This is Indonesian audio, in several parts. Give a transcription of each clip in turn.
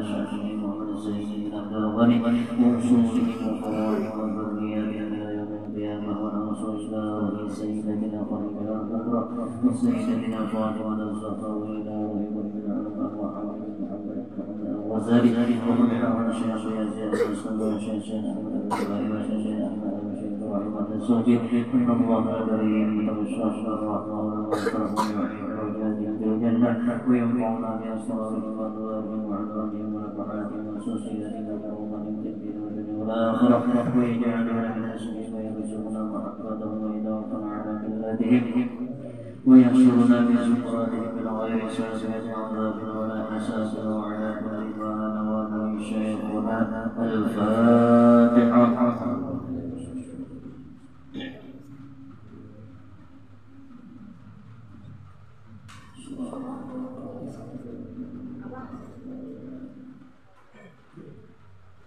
شيخنا محمد الزين عبد الغني ورسوله وفوائد وذرياته إلى يوم القيامة ونصر إسلامه سيدنا خليل الكبرى وسيدتنا فاطمة الزهراء إلى روح العلماء وحافظ محمد الغزالي ومنحى شيخ يزيد الصندوق شيخ أحمد الزبائر وشيخ أحمد الشيخ رحمة الصوفي إن الله كريم تبشر الرحمن والكرم ويعين درجاتهم في الجنة وينفعنا بأسرارهم وأدوارهم وعلومهم ونفحاتهم وسوسيتنا كرمهم في الدنيا والآخرة ويجعلنا من أسمهم ويرزقنا محبتهم وإضافة على ملتهم ويحشرنا من زمراتهم بالغير سابقة عذاب ولا حساب وعلى كل ما نوى شيخنا الفاتحة.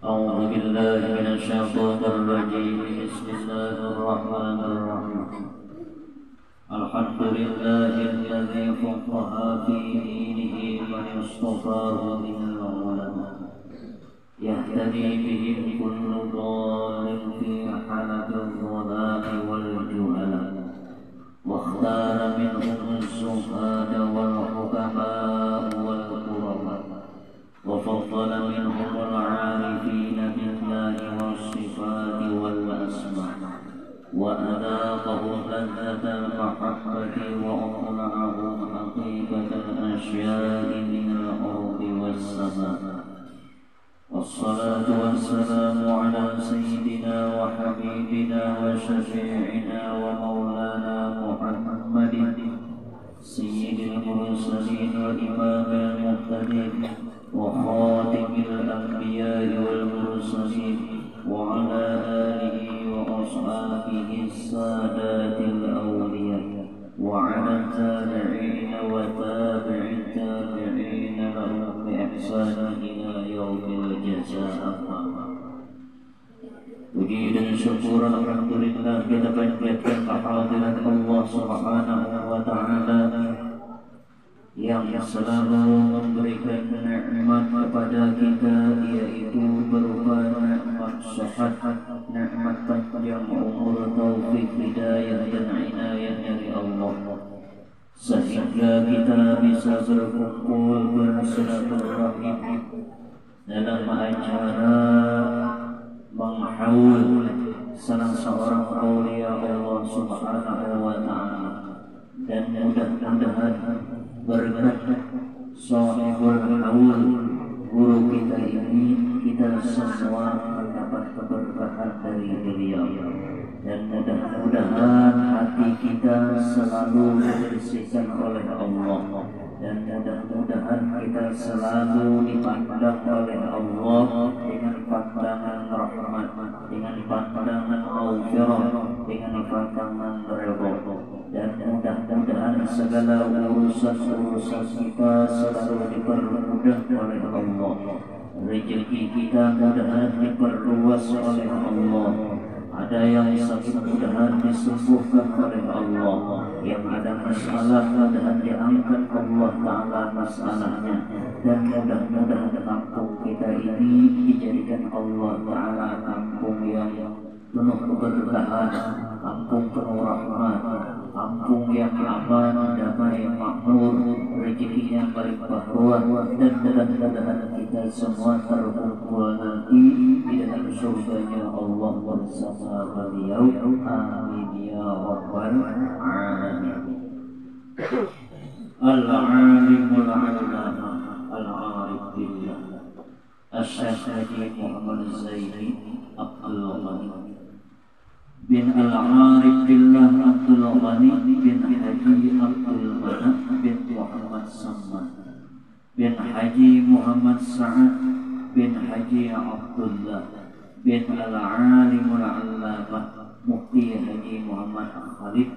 أعوذ بالله من الشيطان الرجيم بسم الله الرحمن الرحيم الحمد لله الذي فقه في دينه من اصطفاه من العلماء يهتدي بهم كل ضال في حلق الضلال والجهلاء واختار منهم الزهاد والحكماء والكرماء وفضل منهم العارفين بالله والصفات والأسماء وأذاقهم لذة المحبة وأطلعهم حقيقة الأشياء من الأرض والسماء والصلاة والسلام على سيدنا وحبيبنا وشفيعنا ومولانا محمد سيد المرسلين وإمام المهتدين وخاتم الأنبياء والمرسلين وعلى آله وأصحابه السادات الأولياء وعلى التابعين وتابع التابعين لهم بإحسان إلى يوم الجزاء. Puji dan syukur alhamdulillah kita panjatkan kehadirat Allah Subhanahu wa taala yang selalu memberikan nikmat kepada kita, yaitu berupa nikmat sehat, nikmat panjang umur, taufik, hidayah dan inayah dari Allah, sehingga kita bisa berkumpul bersilaturahim dalam acara menghaul salah seorang aulia Allah Subhanahu wa taala, dan mudah-mudahan berkat sahibul haul guru kita ini kita semua mendapat keberkahan dari beliau, dan mudah-mudahan hati kita selalu dibersihkan oleh Allah, dan mudah-mudahan kita selalu dipandang oleh Allah dengan pandangan rahmat, dengan pandangan maghfirah, dengan pandangan redha, dan mudah-mudahan segala urusan-urusan kita selalu dipermudah oleh Allah, rezeki kita mudah diperluas oleh Allah, ada yang sakit mudahan disembuhkan oleh Allah, yang ada masalah mudahan diangkat Allah Ta'ala masalahnya, dan mudah-mudahan kampung kita ini dijadikan Allah Ta'ala kampung yang penuh keberkahan, kampung penuh rahmat, kampung yang aman, damai, makmur, rezekinya berlimpah ruah, dan mudah-mudahan kita semua terkumpul nanti di dalam surganya Allah bersama beliau. Amin ya rabbal alamin. Al-alimul allama al-arif billah Asy-Syaikh Haji Muhammad Zaini Abdul Ghani bin Al-Arif Billah Abdul Ghani bin Haji Abdul Mana bin Muhammad Samman bin Haji Muhammad Sa'ad bin Haji Abdullah bin Al-Alimul Allamah Mufti Haji Muhammad Khalid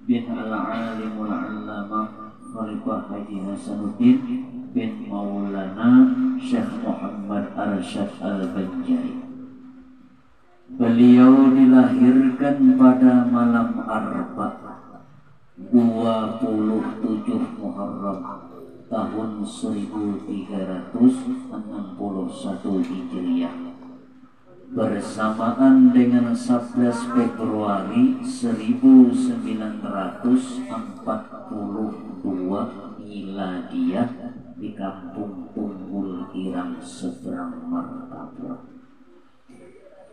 bin Al-Alimul Allamah Khalifah Haji Hasanuddin bin Maulana Syekh Muhammad Arsyad Al-Banjari. Beliau dilahirkan pada malam Arba 27 Muharram tahun 1360 Hijriah bersamaan dengan 11 Februari 1942 Miladiah di Kampung Tunggul Irang seberang Martapura.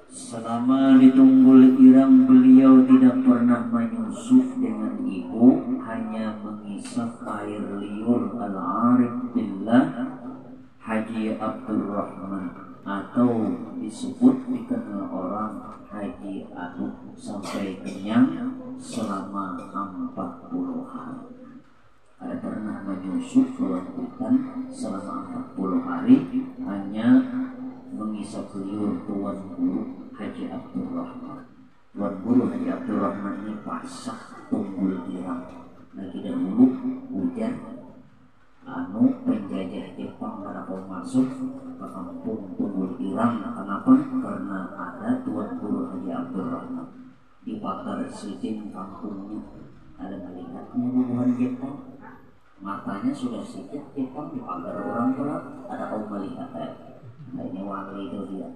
Selama di Tunggul Irang beliau tidak pernah menyusup dengan ibu, hanya mengisap air liur Al-Arif Billah Haji Abdurrahman, atau dikenal orang Haji Adu, sampai kenyang selama 40 hari. Ada pernah menyusup ke hutan selama 40 hari, hanya mengisap liur Tuan Guru Haji Abdurrahman. Tuan Guru Haji Abdurrahman ini pasah Tunggul Irang. Lagi dahulu hujan penjajah Jepang pada mau masuk ke kampung Tunggul Irang. Kenapa? Karena ada Tuan Guru Haji Abdurrahman di pagar sidin kampungnya. Ada melihatnya bubuhan Jepang, matanya sudah sejak Jepang di pagar orang gelap. Ada kaum melihat nah ini wali itu dia.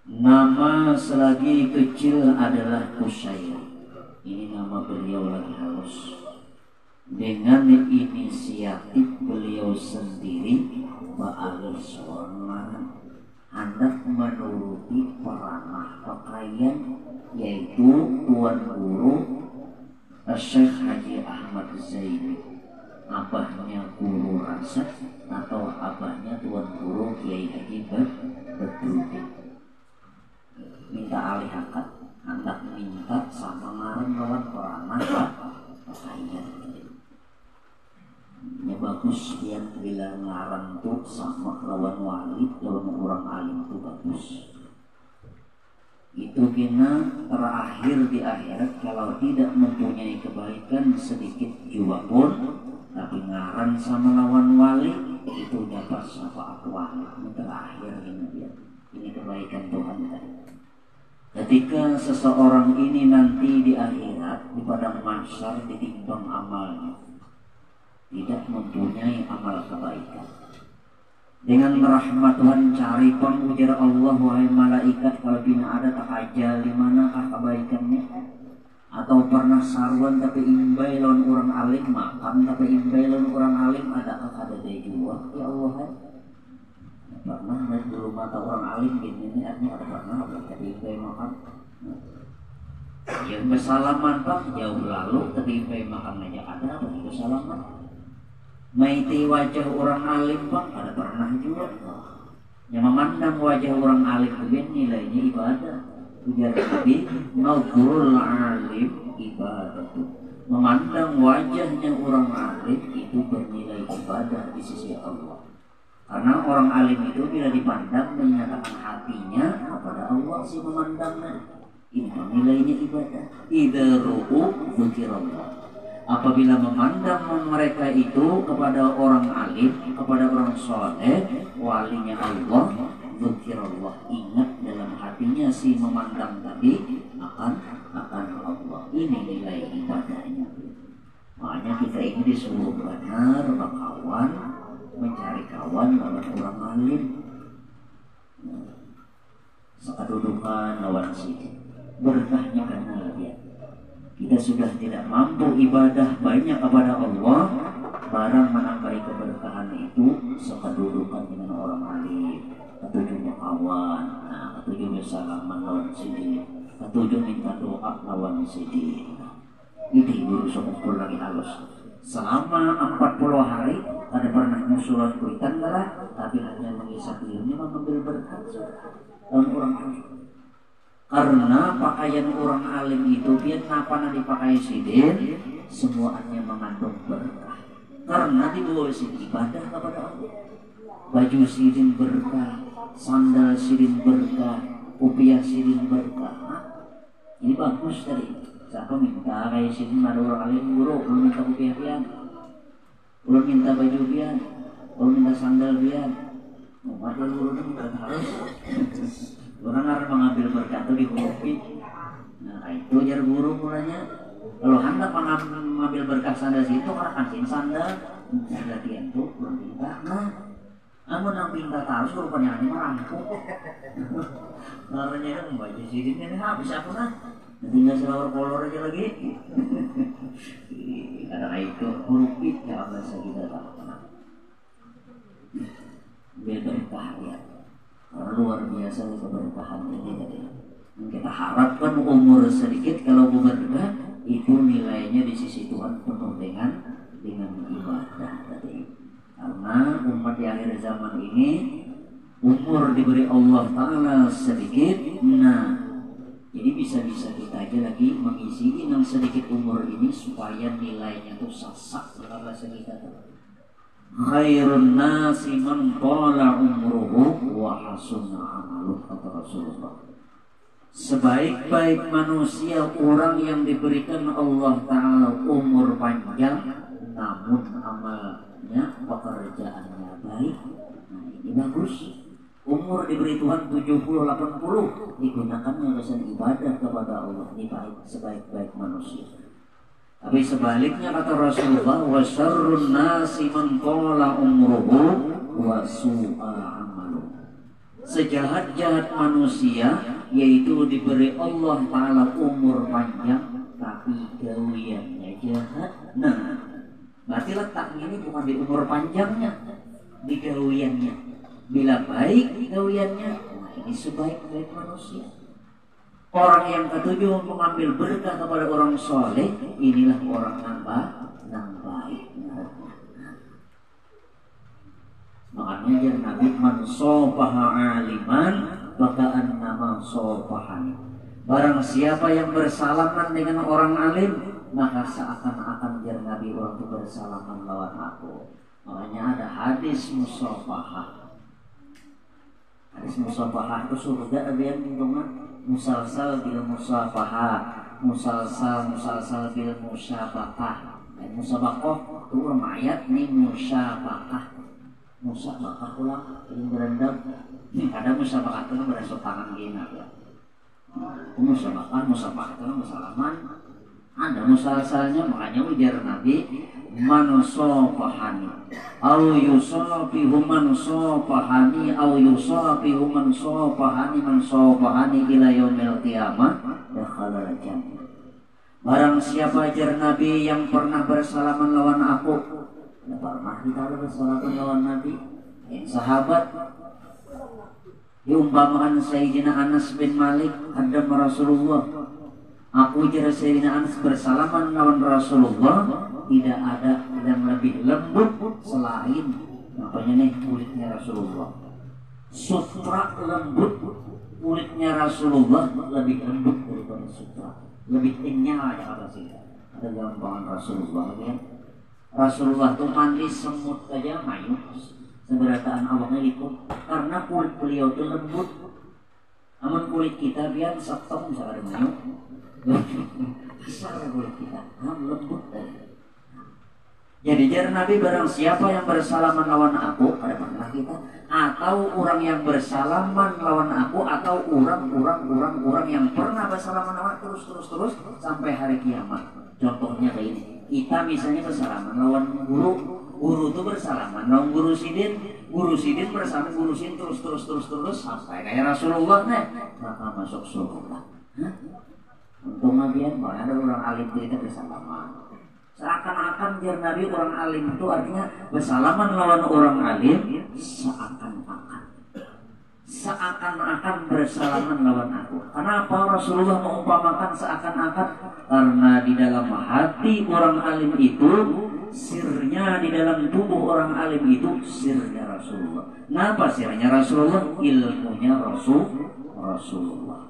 Nama selagi kecil adalah Kusair. Ini nama beliau lagi halus. Dengan inisiatif beliau sendiri baalih seorang hendak menuruti peranah pakaian, yaitu Tuan Guru Syekh Haji Ahmad Zaini, abahnya Guru Rasad atau abahnya Tuan Guru Kiai Haji Badruddin. Minta alih akad, hendak minta sama ngarang lawan peranah pakaian. Ya bagus yang bila ngarang tuh sama lawan wali, lawan orang alim tuh bagus. Itu kena terakhir di akhirat kalau tidak mempunyai kebaikan sedikit juga pun, tapi ngarang sama lawan wali itu dapat syafaat wali. Ini terakhir ini dia. Ini kebaikan Tuhan tadi. Ketika seseorang ini nanti di akhirat di padang mahsyar ditimbang amalnya, tidak mempunyai amal kebaikan, dengan rahmat Tuhan cari pengujar Allah, wahai malaikat, kalau bina ada tak ajal di manakah kebaikannya? Atau pernah sarwan tapi imbai lawan orang alim, makan tapi imbai lawan orang alim, adakah ada dari jua? Ya Allah, pernah dari dulu mata orang alim gini ini artinya ada pernah tapi imbai makan. Yang bersalaman pak jauh lalu tapi imbai makan aja ada apa bersalaman. Maiti wajah orang alim bang ada pernah juga. Yang memandang wajah orang alim itu nilainya ibadah. Ujar Nabi, nazrul alim ibadah. Memandang wajahnya orang alim itu bernilai ibadah di sisi Allah. Karena orang alim itu bila dipandang menyatakan hatinya kepada Allah si memandangnya. Ini nilainya ibadah. Idza ru'u dzikirallah. Apabila memandang mereka itu kepada orang alim, kepada orang soleh, walinya Allah, dzikirallah, ingat dalam hatinya si memandang tadi akan Allah. Ini nilai ibadahnya. Makanya kita ini disuruh benar berkawan, mencari kawan lawan orang alim, sekedudukan lawan sini. Berkahnya karena dia. Kita sudah tidak mampu ibadah banyak kepada Allah, barang menambahi keberkahan itu sekedudukan dengan orang alim, ketujuhnya kawan, ketujuhnya salaman lawan sini, ketujuh minta doa lawan sini. Ini dulu syukur lagi halus. Selama 40 hari ada pernah musulat kuitan lah, tapi hanya mengisap liurnya mengambil berkat lawan orang alim. Karena pakaian orang alim itu biar napana dipakai sidin semuanya mengandung berkah. Karena dibawa sidin ibadah kepada Allah. Baju sidin berkah, sandal sidin berkah, upiah sidin berkah. Ini bagus tadi. Siapa minta kayak sidin ada orang alim guru, belum minta upiah pian, belum minta baju pian, belum minta sandal pian. Mau ada guru itu harus. Orang harus mengambil berkat itu di kopi. Nah itu jar guru mulanya. Kalau hendak mengambil berkat sandal situ kan kancing sandal latihan tuh belum minta. Nah namun yang pinta terus rupanya ini merangkuk. Namanya itu membaca sidin ini habis apa nah? Tinggal selawar kolor aja lagi. Karena itu huruf it ya bahasa kita tak pernah. Berkah ya. Luar biasa keberkahan ini tadi. Kita harapkan umur sedikit kalau berkah itu nilainya di sisi Tuhan penuh dengan ibadah tadi. Karena umat di akhir zaman ini umur diberi Allah Ta'ala sedikit, nah jadi bisa-bisa kita aja lagi mengisi yang sedikit umur ini supaya nilainya tuh sasak dalam bahasa kita tuh. Khairun nasi man tala umruhu wa hasuna amaluh, kata Rasulullah. Sebaik-baik manusia orang yang diberikan Allah Ta'ala umur panjang namun amalnya pekerjaannya baik. Nah ini bagus. Umur diberi Tuhan 70-80 digunakannya untuk ibadah kepada Allah. Ini baik, sebaik-baik manusia. Tapi sebaliknya kata Rasulullah, wa syarrun nasi man tala umruhu wa su'a amaluh. Sejahat-jahat manusia yaitu diberi Allah Ta'ala umur panjang tapi gawiannya jahat. Nah, berarti letaknya ini bukan di umur panjangnya, di gawiannya. Bila baik gawiannya, nah ini sebaik-baik manusia. Orang yang ketujuh mengambil berkah kepada orang soleh, inilah orang yang baik. Makanya ya Nabi man sopaha aliman baka'an nama sopahan. Barang siapa yang bersalaman dengan orang alim, maka seakan-akan biar Nabi orang itu bersalaman lawan aku. Makanya ada hadis musafahah. Hadis musafahah itu surga ada yang minumnya musalsal bil musafahah, musalsal bil musyabakah. Musabakah itu ayat nih musyabakah. Musabakah ulang ini berendam. Ada musabakah itu berasal tangan gini ya. Musabakah itu musalaman. Ada musalsalnya, makanya ujar Nabi man sofahani au yusafihu man sofahani au yusafihu man sofahani ila yaumil qiyamah dakhala jannah. Barang siapa ajar Nabi yang pernah bersalaman lawan aku, pernah kita bersalaman lawan Nabi, sahabat diumpamakan Sayyidina Anas bin Malik hadam Rasulullah. Aku jara Sayyidina Anas bersalaman lawan Rasulullah, tidak ada yang lebih lembut selain apanya nih kulitnya Rasulullah. Sutra lembut, kulitnya Rasulullah lebih lembut daripada sutra, lebih kenyal ya kata sih. Ada gambaran Rasulullah ya. Rasulullah tuh mandi semut aja mayu, seberataan awaknya ikut karena kulit beliau tuh lembut. Namun kulit kita biar setong bisa ada mayu. Besar kulit kita, lembut tadi. Jadi jar Nabi barang siapa yang bersalaman lawan aku, ada pernah kita, atau orang yang bersalaman lawan aku, atau orang yang pernah bersalaman lawan terus sampai hari kiamat. Contohnya kayak ini, kita misalnya bersalaman lawan guru itu bersalaman lawan guru sidin bersalaman guru sidin terus sampai kayak Rasulullah nih, maka masuk surga. Untung nabian mana ada orang alim itu bersalaman. Seakan-akan jar Nabi orang alim itu artinya bersalaman lawan orang alim seakan-akan bersalaman lawan aku. Kenapa Rasulullah mengumpamakan seakan-akan? Karena di dalam hati orang alim itu sirnya, di dalam tubuh orang alim itu sirnya Rasulullah. Kenapa sirnya Rasulullah? Ilmunya Rasulullah.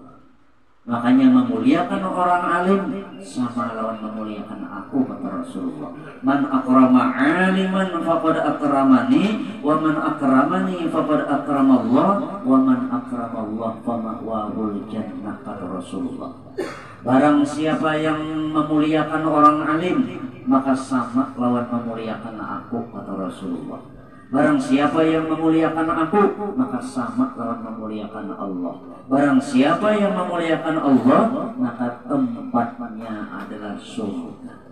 Makanya memuliakan orang alim sama lawan memuliakan aku, kata Rasulullah. Man akrama aliman faqad akramani, wa man akramani faqad akramallah, wa man akramallah fama'wahul jannah, kata Rasulullah. Barang siapa yang memuliakan orang alim, maka sama lawan memuliakan aku, kata Rasulullah. Barang siapa yang memuliakan aku, maka sama lawan memuliakan Allah. Barang siapa yang memuliakan Allah, maka tempatnya adalah surga.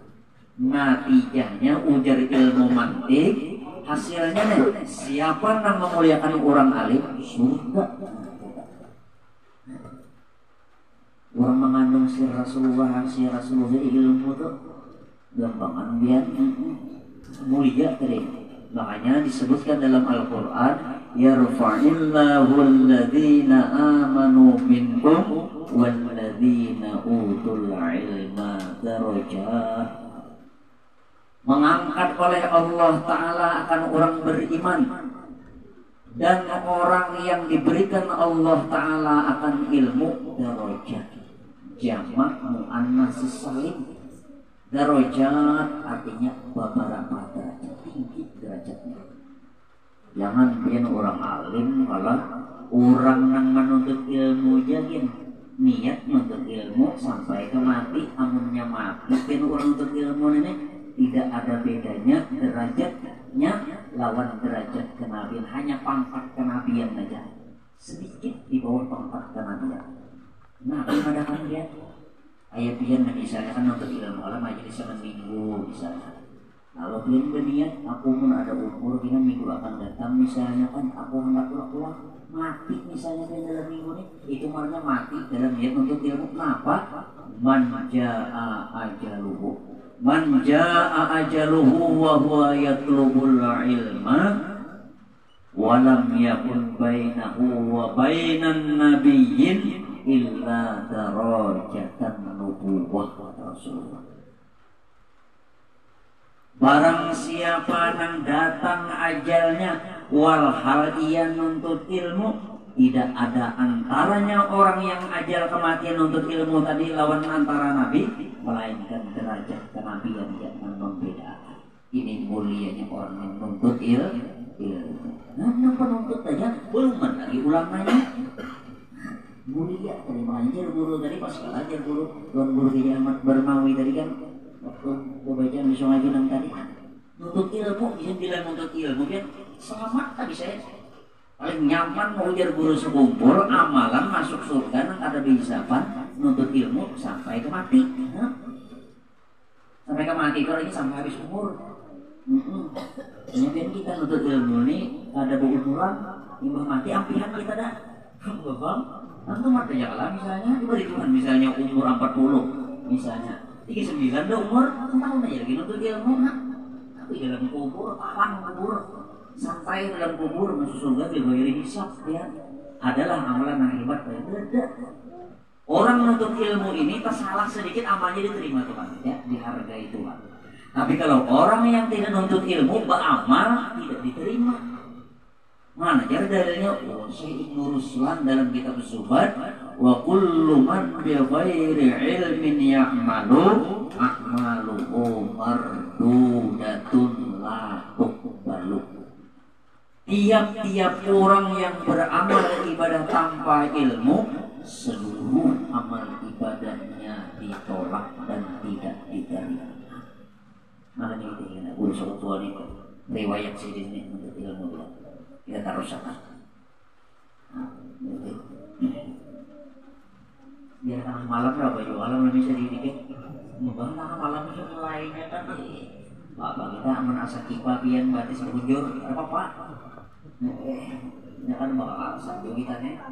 Natijahnya ujar ilmu mantik, hasilnya nih, siapa yang memuliakan orang alim surga. Orang mengandung si Rasulullah ilmu tuh gampangan biar mulia tadi. Makanya disebutkan dalam Al-Quran, yarfa'illahu alladhina amanu minkum walladhina utul ilma darajat. Mengangkat oleh Allah Ta'ala akan orang beriman, dan orang yang diberikan Allah Ta'ala akan ilmu darajat. Jamak mu'annas salim. Darajat artinya beberapa derajat, tinggi derajatnya. Jangan biar orang alim malah orang yang menuntut ilmu jagin niat menuntut ilmu sampai ke mati, amunnya mati biar orang menuntut ilmu ini tidak ada bedanya derajatnya lawan derajat kenabian, hanya pangkat kenabian saja, sedikit di bawah pangkat kenabian. Nah, mengadakan dia ayat pian misalnya kan untuk ilmu alam majelis seminggu misalnya. Kalau pian berniat aku pun ada umur dengan minggu akan datang misalnya kan aku hendak pulang mati misalnya pian dalam minggu ini, itu maknanya mati dalam niat untuk ilmu. Kenapa? Man jaa ajaluhu wa huwa yatlubul ilma walam yakun bainahu wa bainan nabiyyin illa darajatan nubuwah Rasulullah. Barang siapa yang datang ajalnya walhal ia nuntut ilmu, tidak ada antaranya orang yang ajal kematian nuntut ilmu tadi lawan antara nabi, melainkan derajat kenabian yang membedakan. Ini mulianya orang yang nuntut ilmu. Nah, penuntut saja belum lagi ulangannya. Mulia tadi mengajar guru tadi pas ajar guru yang Bermawi tadi kan waktu pembacaan di Sungai Gunung tadi nuntut ilmu, bisa bilang nuntut ilmu kan selamat tadi saya paling nyaman mau ujar guru sekumpul amalan masuk surga nang ada bisapan nuntut ilmu sampai ke mati, sampai ke mati kalau ini sampai habis umur. Kemudian kita nuntut ilmu ini ada berumuran imbah mati ampihan kita dah. Tentu matanya kalah misalnya diberi Tuhan misalnya umur 40 misalnya 39 dah umur tahun aja lagi nuntut ilmu tapi dalam kubur alam kubur sampai dalam kubur masuk surga dibayar hisab ya adalah amalan yang hebat beda. Orang nuntut ilmu ini tersalah sedikit amalnya diterima Tuhan ya, dihargai Tuhan. Tapi kalau orang yang tidak nuntut ilmu beramal tidak diterima. Mana jadi dalilnya? Syekh Ibnu Ruslan dalam kitab Zuhad, wa kullu man bi ghairi ilmin ya'malu a'maluhu mardudatun la tuqbalu. Tiap-tiap orang yang beramal ibadah tanpa ilmu, seluruh amal ibadahnya ditolak dan tidak diterima. Makanya itu ya, guru sekutuan itu riwayat sini untuk ilmu kita taruh sana. Biar tengah malam berapa juga malam lebih bisa dikit. Mungkin tengah malam itu mulainya kan bapak kita menasa kipa pian batis berujur apa pak? Ya kan bakal sambil kita nih.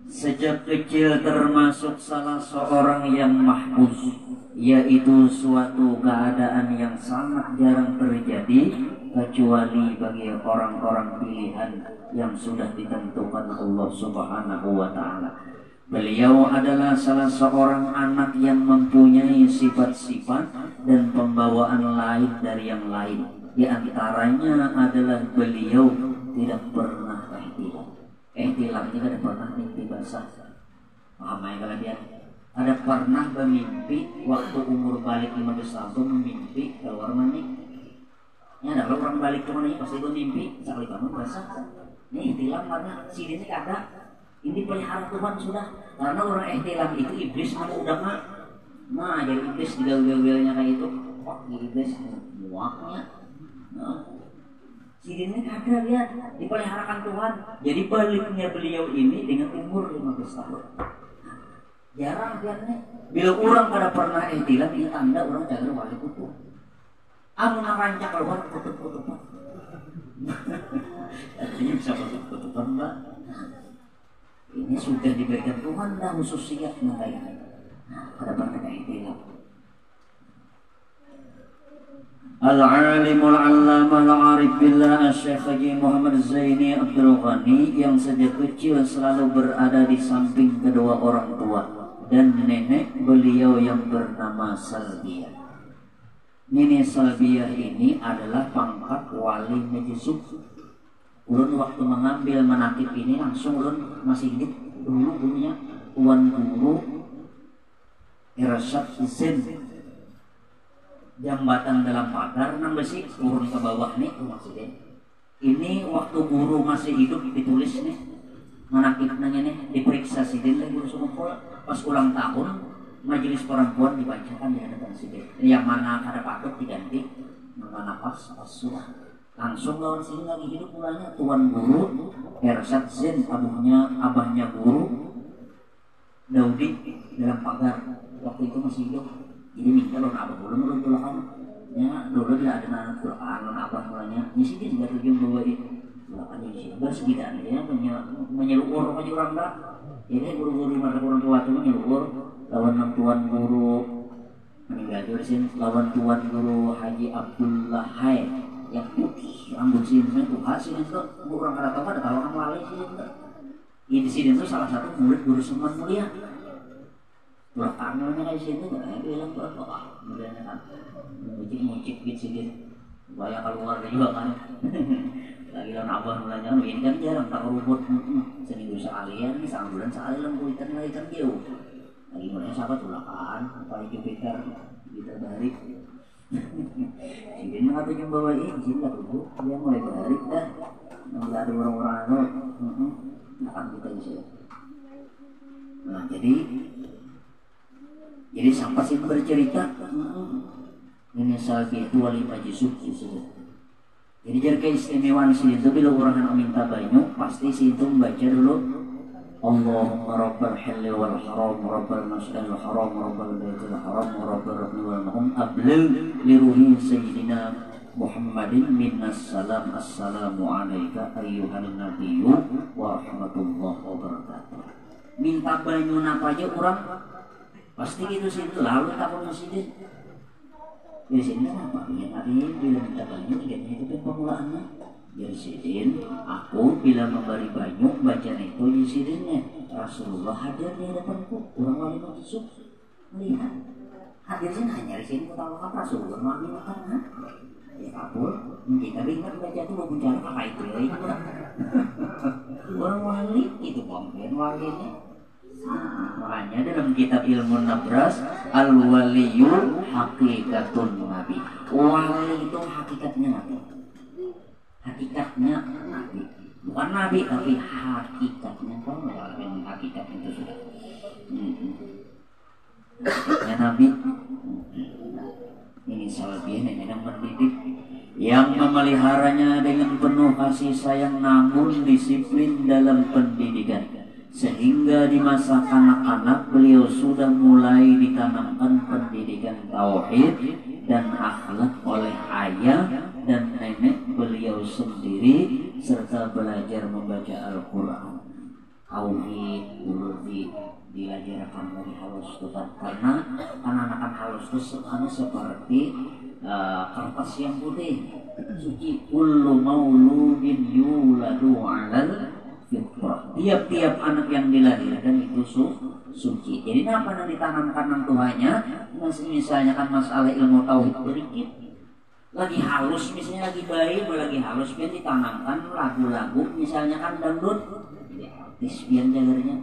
Sejak kecil termasuk salah seorang yang mahfuz, yaitu suatu keadaan yang sangat jarang terjadi kecuali bagi orang-orang pilihan yang sudah ditentukan Allah Subhanahu wa Ta'ala. Beliau adalah salah seorang anak yang mempunyai sifat-sifat dan pembawaan lain dari yang lain. Di antaranya adalah beliau tidak pernah ihtilam. Ihtilam ini tidak pernah mimpi basah. Paham ya kalian? Ada pernah bermimpi waktu umur balik 15 tahun mimpi keluar mani. Ya ada orang balik ke mana pasti itu mimpi sekali bangun basah. Ini ihtilam karena sini ini ada. Ini pelihara Tuhan sudah. Karena orang ihtilam itu iblis mau udah mah. Nah jadi iblis di gaul-gaulnya kayak itu. Oh iblis muaknya. Nah, sini ini ada lihat dipeliharakan Tuhan. Jadi baliknya beliau ini dengan umur 15 tahun. Jarang lihatnya. Bila orang kada pernah ihtilam ini tanda orang jaga balik utuh. anu narancak keluar kutub-kutuban. Artinya bisa kutub-kutuban, Mbak. Ini sudah diberikan Tuhan dah khususnya mengenai. Ada berkata itu. Al-alimul allamah al-arif billah Syekh Haji Muhammad Zaini Abdul Ghani yang sejak kecil selalu berada di samping kedua orang tua dan nenek beliau yang bernama Salbiyah. Nenek Salbiyah ini adalah pangkat wali Majisub. Ulun waktu mengambil menakib ini langsung ulun masih hidup dulu gurunya Tuan Guru Irsyad Zen. Jambatan dalam pagar nang besi turun ke bawah nih maksudnya. Ini waktu guru masih hidup ditulis nih menakib nanya nih diperiksa sidin lagi guru sumumpul pas ulang tahun majelis perempuan dibacakan di hadapan sidin. Yang mana kada patut diganti mana pas surah. Langsung lawan sini lagi hidup mulanya Tuan Guru Irsyad Zen abahnya guru Daudi dalam pagar waktu itu masih hidup. Jadi minta lo apa belum lo tulakan ya dulu tidak ada anak Quran lo apa mulanya nyisi dia juga tujuan bahwa tulakan nyisi bersegitan ya menyeluruh aja orang dah ini guru-guru mata orang tua itu menyeluruh lawan Tuan Guru meninggal jurusin lawan Tuan Guru Haji Abdullah Hai yang putih rambut sini tuh hasil itu orang kada tahu ada tawakan wali sih itu di sini tuh salah satu murid guru Suman Mulia. Wah, karnanya kayak sini nggak bilang buat apa? Kemudian kan, mucik gitu sih, banyak keluarga juga kan. Lagi lawan abah mulanya, ini kan jarang tak rumput, seminggu sekali ya, ini sebulan sekali lembutan lagi kan jauh. Lagi mulanya sahabat tulakan, apalagi Jupiter, kita balik. Jadi nggak tuh bawa ini, sih nggak tuh, dia mulai balik dah. Nggak ada orang-orang itu, akan kita sih. Nah jadi sampai sih bercerita ini Salbi itu wali Majisub jadi jadi keistimewaan sini itu bila orang minta banyak pasti sih itu membaca dulu Allahumma rabbal halli wal haram rabbal masjidil haram rabbal baitil haram rabbal rukni wal maqam abligh li ruhi sayyidina Muhammadin minnas salam assalamu alayka ayyuhan nabiyyu wa rahmatullahi wa barakatuh. Minta banyak apa aja orang pasti gitu sih lalu takut masjid ya sini apa ya tadi bila minta banyak ini itu kan pemulaannya jadi sidin aku bila memberi banyak bacaan itu di sidinnya Rasulullah hadir di hadapanku orang wali Majisub melihat hadir sini hanya di sini ketawakan Rasulullah wali makan ya kabur kita ingat baca itu mau bicara apa itu ya orang wali itu pemberian wali ini. Makanya dalam kitab ilmu nabras al-waliyu hakikatun nabi. Wali itu hakikatnya nabi. Hakikatnya nabi. Bukan nabi tapi hakikatnya. Kamu mengatakan hakikat itu sudah. Hakikatnya nabi. Ini Salbiyah yang mendidik, yang memeliharanya dengan penuh kasih sayang namun disiplin dalam pendidikan. Sehingga di masa kanak-kanak beliau sudah mulai ditanamkan pendidikan tauhid dan akhlak oleh ayah dan nenek beliau sendiri serta belajar membaca Al-Quran. Tauhid dulu diajarkan dari halus itu karena anak-anak halus itu seperti kertas yang putih suci kullu mauludin yuladu 'alal tiap-tiap anak yang dilahirkan itu suci. Jadi apa yang ditanamkan nang tuanya? Misalnya kan masalah ilmu tauhid sedikit lagi halus, misalnya lagi bayi, lagi halus, biar ditanamkan lagu-lagu, misalnya kan dangdut, jadi artis biar jagarnya.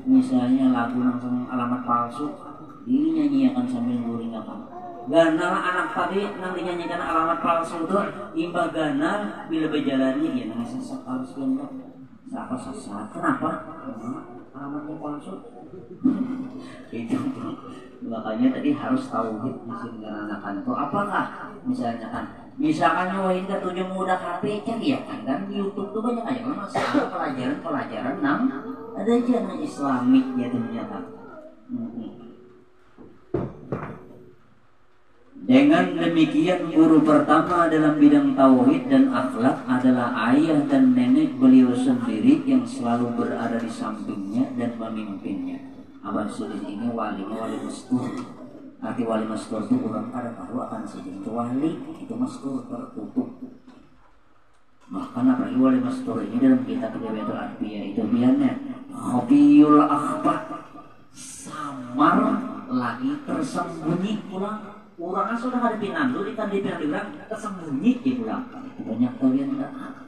Misalnya lagu langsung alamat palsu, dinyanyikan sambil guringakan. Ganal anak tadi nang dinyanyikan alamat palsu itu imbah ganal bila berjalannya ya nang sesat harus benar. Siapa sesat? Kenapa? Alamatnya palsu. Itu makanya tadi harus tahu dengan anak-anak itu apakah misalkan nyawain ke 7 muda HP kan ya kan di YouTube tuh banyak aja masalah pelajaran nang ada aja nang Islamik ya ternyata. Dengan demikian guru pertama dalam bidang tauhid dan akhlak adalah ayah dan nenek beliau sendiri yang selalu berada di sampingnya dan memimpinnya. Abah Sidin ini walinya wali mastur. Arti wali mastur itu orang kada tahu akan Sidin itu wali, itu mastur tertutup. Bahkan apalagi wali mastur ini dalam kitab Riwayatul Anbiya itu biarnya Khafiyul Akhbar, samar lagi tersembunyi pulang. Orangnya sudah ada pinandu, ikan di pinandu bilang tersembunyi dia pulang. Banyak kalian tidak ada.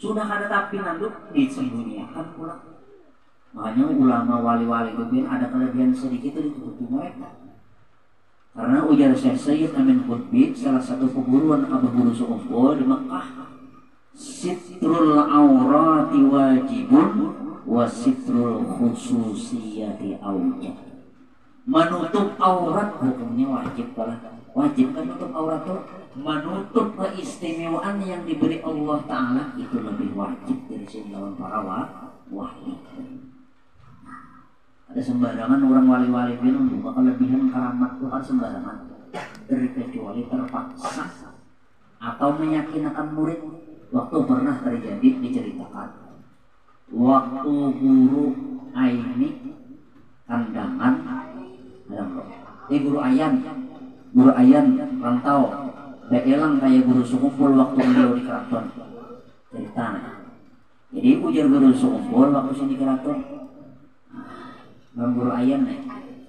Sudah ada tapi pinandu disembunyikan pulang. Makanya ulama wali-wali itu ada kelebihan sedikit itu ditutupi mereka. Karena ujar Syekh Sayyid Amin Qutbi, salah satu perguruan Abu Guru Su'uful di Mekah, sitrul aurati wajibun wa sitrul khususiyati aujab. Menutup aurat hukumnya wajib, kalau wajib kan menutup aurat itu menutup keistimewaan yang diberi Allah Ta'ala itu lebih wajib dari lawan para wali. Ada sembarangan orang wali-wali bilang buka kelebihan karamat Tuhan sembarangan terkecuali terpaksa atau meyakinkan murid. Waktu pernah terjadi diceritakan waktu guru Aini kandangan guru ayam rantau gak elang kayak guru Sukumpul waktu beliau di keraton ceritanya. Jadi ujar guru Sukumpul waktu sini di keraton guru ayam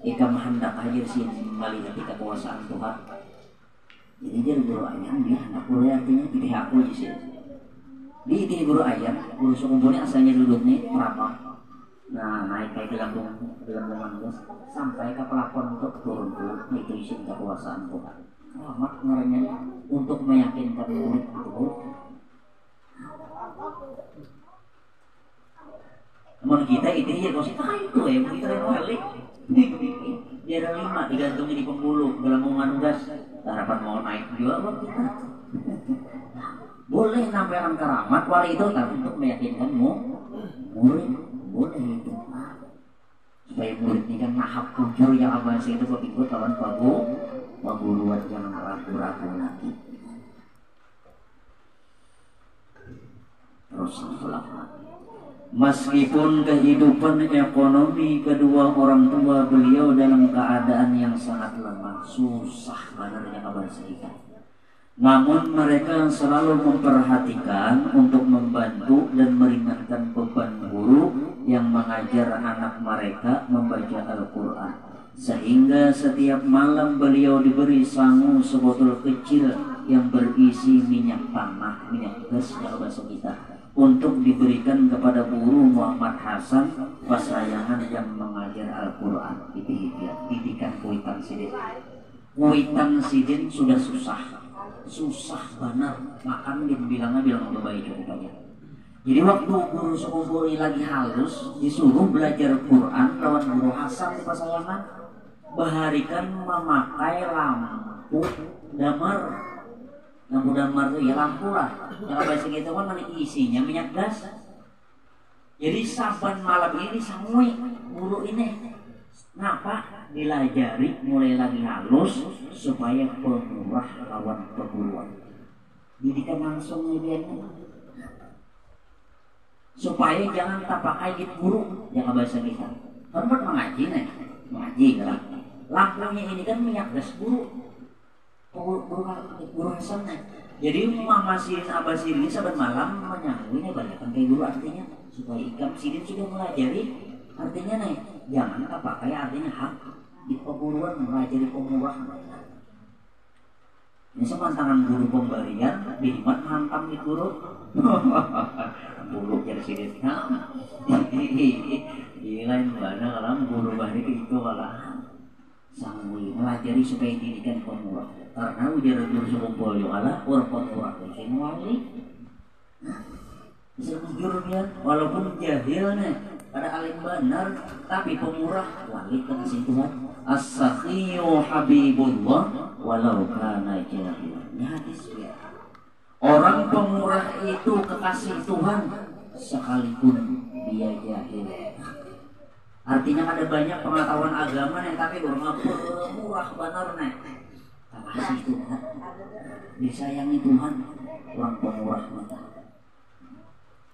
ika mahandak hadir sini melihat kekuasaan Tuhan. Jadi dia guru ayam dia hendak boleh artinya jadi aku di sini. Di guru ayam guru Sukumpulnya asalnya duduknya berapa. Nah, naik kayak gelambungan sampai ke pelapon untuk turun itu isin kekuasaan Tuhan. Amat ngaranya untuk meyakinkan murid itu. Namun kita itu ya kau sih itu kita yang balik. Dia ada 5 digantungin di pembuluh gelambungan gas. Harapan mau naik juga kita. Boleh nampilkan keramat wali itu tapi untuk meyakinkanmu murid. Boleh itu supaya murid ini kan nahap kuncur yang abas itu kok ikut lawan paguruan jangan ragu-ragu lagi. Terus meskipun kehidupan ekonomi kedua orang tua beliau dalam keadaan yang sangat lemah, susah benar yang abas kita. Namun mereka selalu memperhatikan untuk membantu dan meringankan beban guru yang mengajar anak mereka membaca Al-Quran. Sehingga setiap malam beliau diberi sangu sebotol kecil yang berisi minyak tanah, minyak gas dalam bahasa kita, untuk diberikan kepada guru Muhammad Hasan Pasayangan yang mengajar Al-Quran. Itu didikan Kuitan Sidin. Kuitan Sidin sudah susah benar makan bilang untuk bayi cukup banyak. Jadi waktu guru Sukumpul lagi halus disuruh belajar Quran lawan guru Hasan di Pasayangan, baharikan memakai lampu damar itu ya lampu lah yang bahasa gitu kan isinya minyak gas. Jadi saban malam ini samui guru ini ngapa dilajari mulai lagi halus supaya pemurah lawan perguruan. Didikan langsung dia supaya jangan tak pakai gitu guru yang bahasa kita. Kan buat mengaji kan. Lampunya ini kan minyak gas guru Hasan. Jadi Mama Sidin Abah Sidin saban malam menyanggunya banyakkan kayak guru artinya supaya Ikam Sidin sudah melajari artinya jangan tak pakai artinya hak di perguruan mempelajari pemurah. Ini semantangan guru pemberian dihimat hantam di guru bulu jadi Sidin gila yang mana kalau guru balik itu kalah sanggup melajari supaya didikan pemurah. Karena ujar guru Sukumpul yang ala urpot-urpot kucing wali bisa menjur dia walaupun jahil pada alim benar tapi pemurah wali kasih Tuhan. As-sakhiyu habibullah walau kana jahilan. Hadis ya. Orang pemurah itu kekasih Tuhan sekalipun dia jahil. Artinya ada banyak pengetahuan agama tapi orang murah benar kasih Tuhan, disayangi Tuhan, orang pemurah mata.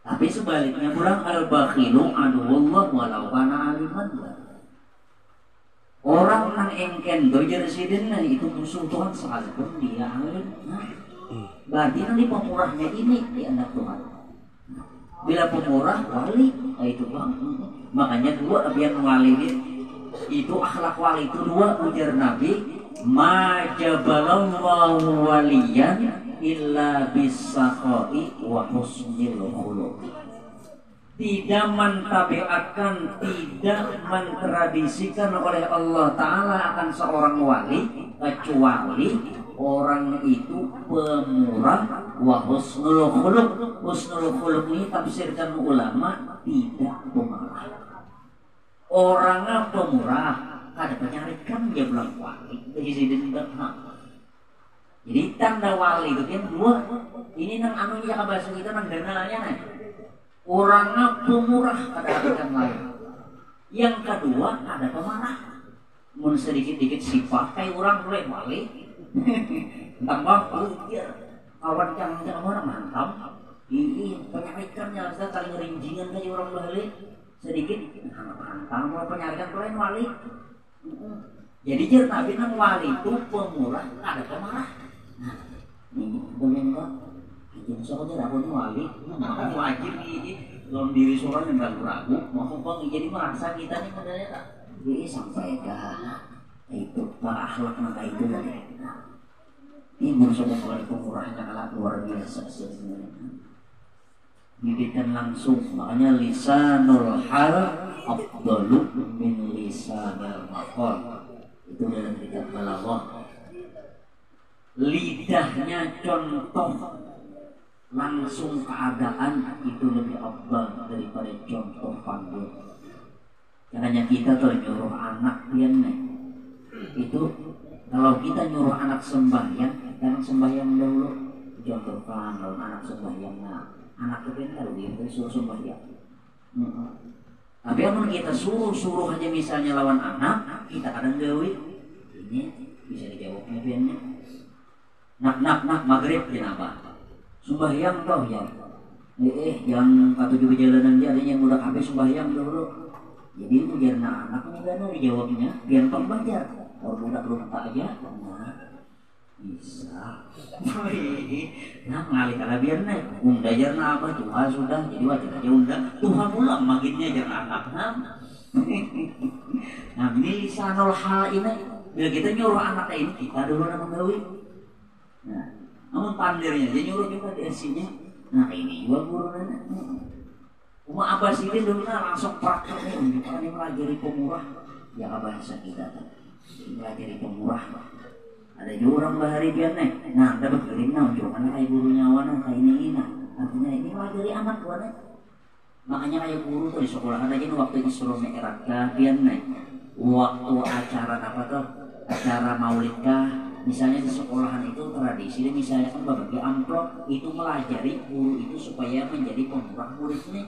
Tapi sebaliknya pulang al-bakhilu aduwallah walau kana aliman. Orang yang engken dojer sidinna itu musuh Tuhan sekalipun dia alim. Berarti nanti pemurahnya ini di anak Tuhan. Bila pemurah wali, itu bang. Makanya dua abian wali itu akhlak wali itu dua ujar Nabi, majabalallahu waliyan illa bisakhai wa husnil khuluq. Tidak mentabiatkan, tidak mentradisikan oleh Allah Ta'ala akan seorang wali kecuali orang itu pemurah wa husnul khuluq. Husnul khuluq ini tafsirkan ulama tidak pemarah. Orangnya pemurah, ada penyarikan dia bilang wali, presiden berhak. Jadi tanda wali itu kan dua. Ini nang anunya bahasa kita nang dananya nih. Orangnya pemurah ada hakikat lain. Yang kedua ada pemarah. Mun sedikit-dikit sifat kayak orang boleh wali. Tambah dia kawan yang orang mantap. Ini penyarikannya kita kali ngerinjingan kayak orang balik sedikit mantap mau penyarikan kalian wali. Jadi jer Nabi nang wali itu pemurah ada pemarah. Nah, ini benar. Insya Allah aku wali, makanya wajib ini dalam diri seorang yang ragu-ragu, mau bang jadi merasa kita nih modalnya tak? Jadi sampaikan itu para akhlak maka itu lagi. Ini bersama wali pemurahnya alat luar biasa sebenarnya. Didikan langsung, makanya lisanul hal afdalu min lisanil maqal. Itu dalam kitab balaghah. Lidahnya contoh langsung keadaan itu lebih afdal daripada contoh panggil. Karena kita tuh nyuruh anak dia nih. Itu kalau kita nyuruh anak sembahyang, jangan sembahyang dahulu. Contohkan kalau anak sembahyang, nah anak itu kan kalau dia suruh sembahyang. Tapi kalau kita suruh aja misalnya lawan anak, kita kadang gawe ini bisa dijawabnya biarnya. Nak maghrib kenapa? Sembahyang toh ya. Yang ketujuh perjalanan dia ada yang udah habis sembahyang dulu. Jadi itu biar anak ini kan dijawabnya biar pembajar. Kalau budak belum tak aja, nah bisa. Nah ngalih kalau biar naik. Unda jarna apa Tuhan sudah jadi wajib aja unda. Tuhan ulang makinnya jarna anak. Nah ini lisanul hal ini. Bila kita nyuruh anak ini kita dulu nama gawi. Nah namun pandirnya, dia nyuruh juga di asinya. Nah ini juga guru nana. Uma Abbas ini dulu langsung praktek nih, bukan melajari pemurah. Ya bahasa kita kan, melajari pemurah. Ada juga orang bahari biar nih. Nah dapat kirim nah, cuma kayak gurunya wana kayak ini nah. Artinya ini melajari anak wana. Makanya kayak guru tuh di sekolah ada aja waktu disuruh Mi'raj biar nih. Waktu acara apa tuh? Acara maulidkah? Misalnya di sekolahan itu tradisi, misalnya kan berbagi amplop itu melajari guru itu supaya menjadi pemurah muridnya.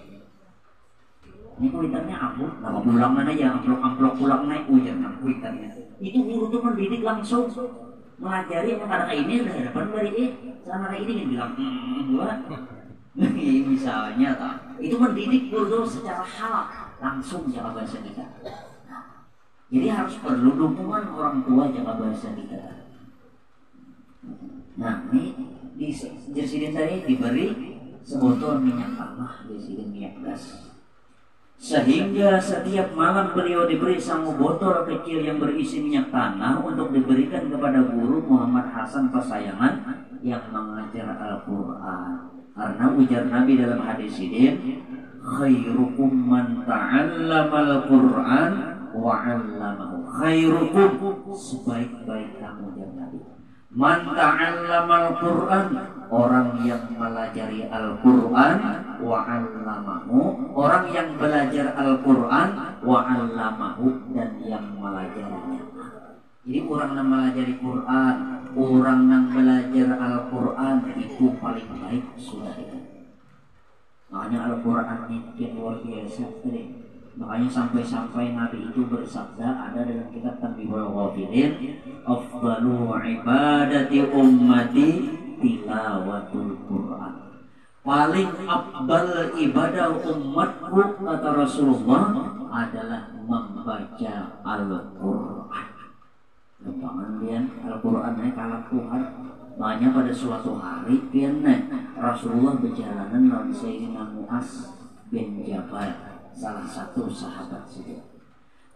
Ini kuitannya aku, nama pulang mana ya amplop pulang naik ujar nama kuitannya. Itu guru tuh mendidik langsung melajari anak ini udah depan dari selama ini kan bilang gua. Misalnya tak, itu mendidik guru secara halal langsung jaga bahasa kita. Jadi harus perlu dukungan orang tua jaga bahasa kita. Nah ini di Jesiden tadi diberi sebotol minyak tanah, Jesiden minyak gas. Sehingga setiap malam beliau diberi sanggup botol kecil yang berisi minyak tanah untuk diberikan kepada guru Muhammad Hasan kesayangan yang mengajar Al-Quran. Karena ujar Nabi dalam hadis ini, khairukum man ta'allama al-Quran wa 'allamahu. Khairukum, sebaik-baik kamu ujar Nabi. Man ta'allama al-Quran, orang yang melajari Al-Quran wa 'allamahu, orang yang belajar Al-Quran wa 'allamahu, dan yang melajarinya. Jadi orang yang melajari Quran, orang yang belajar Al-Quran itu paling baik sudah itu. Makanya Al-Quran ini luar biasa. Makanya sampai-sampai Nabi itu bersabda, ada dalam kitab Tanbihul Ghafilin, afdalu ibadati ummati tilawatul Quran. Paling afdal ibadah umatku, kata Rasulullah, adalah membaca Al-Quran. Gampang lian Al-Quran kalam Tuhan. Makanya pada suatu hari Rasulullah berjalanan dengan Sayyidina Mu'az bin Jabal, salah satu sahabat saja.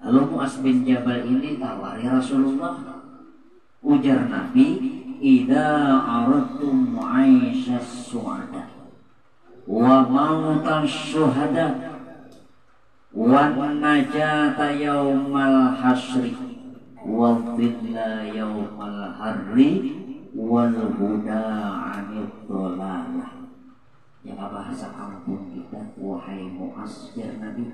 Lalu Mu'az bin Jabal ini tawari Rasulullah. Ujar Nabi, idza aradtum aisyas su'ada wa mautan syuhada wa najata yaumal hasri wa dhilla yaumal harri wal huda anid dhalalah. Jaga bahasa kampung kita, wahai Mu'az, jar Nabi,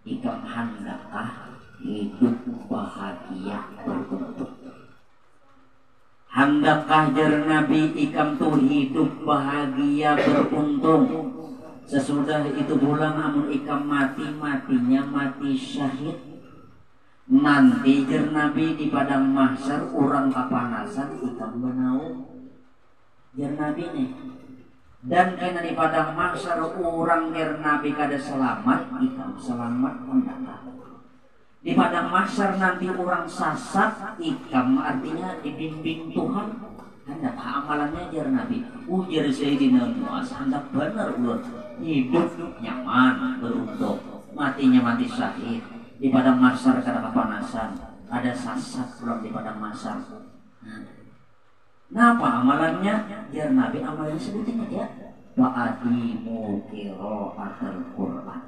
ikam handakkah hidup bahagia beruntung? Handakkah jar Nabi ikam tuh hidup bahagia beruntung? Sesudah itu pulang amun ikam matinya mati syahid. Nanti jar Nabi di padang mahsyar orang kapanasan ikam benau. Jar Nabi nih. Dan kena di padang mahsyar orang jar Nabi kada selamat, ikam selamat handakkah? Di padang mahsyar nanti orang sasat, ikam artinya dibimbing Tuhan. Handakkah amalannya jar Nabi? Ujar Sayyidina Mu'az, hendak benar ulun hidup nyaman beruntung, matinya mati syahid. Di padang mahsyar kada kepanasan, ada sasat pulang di padang mahsyar. Napa amalannya? Jar Nabi amalannya sebutin aja, wa'adimu qira'atul Qur'an.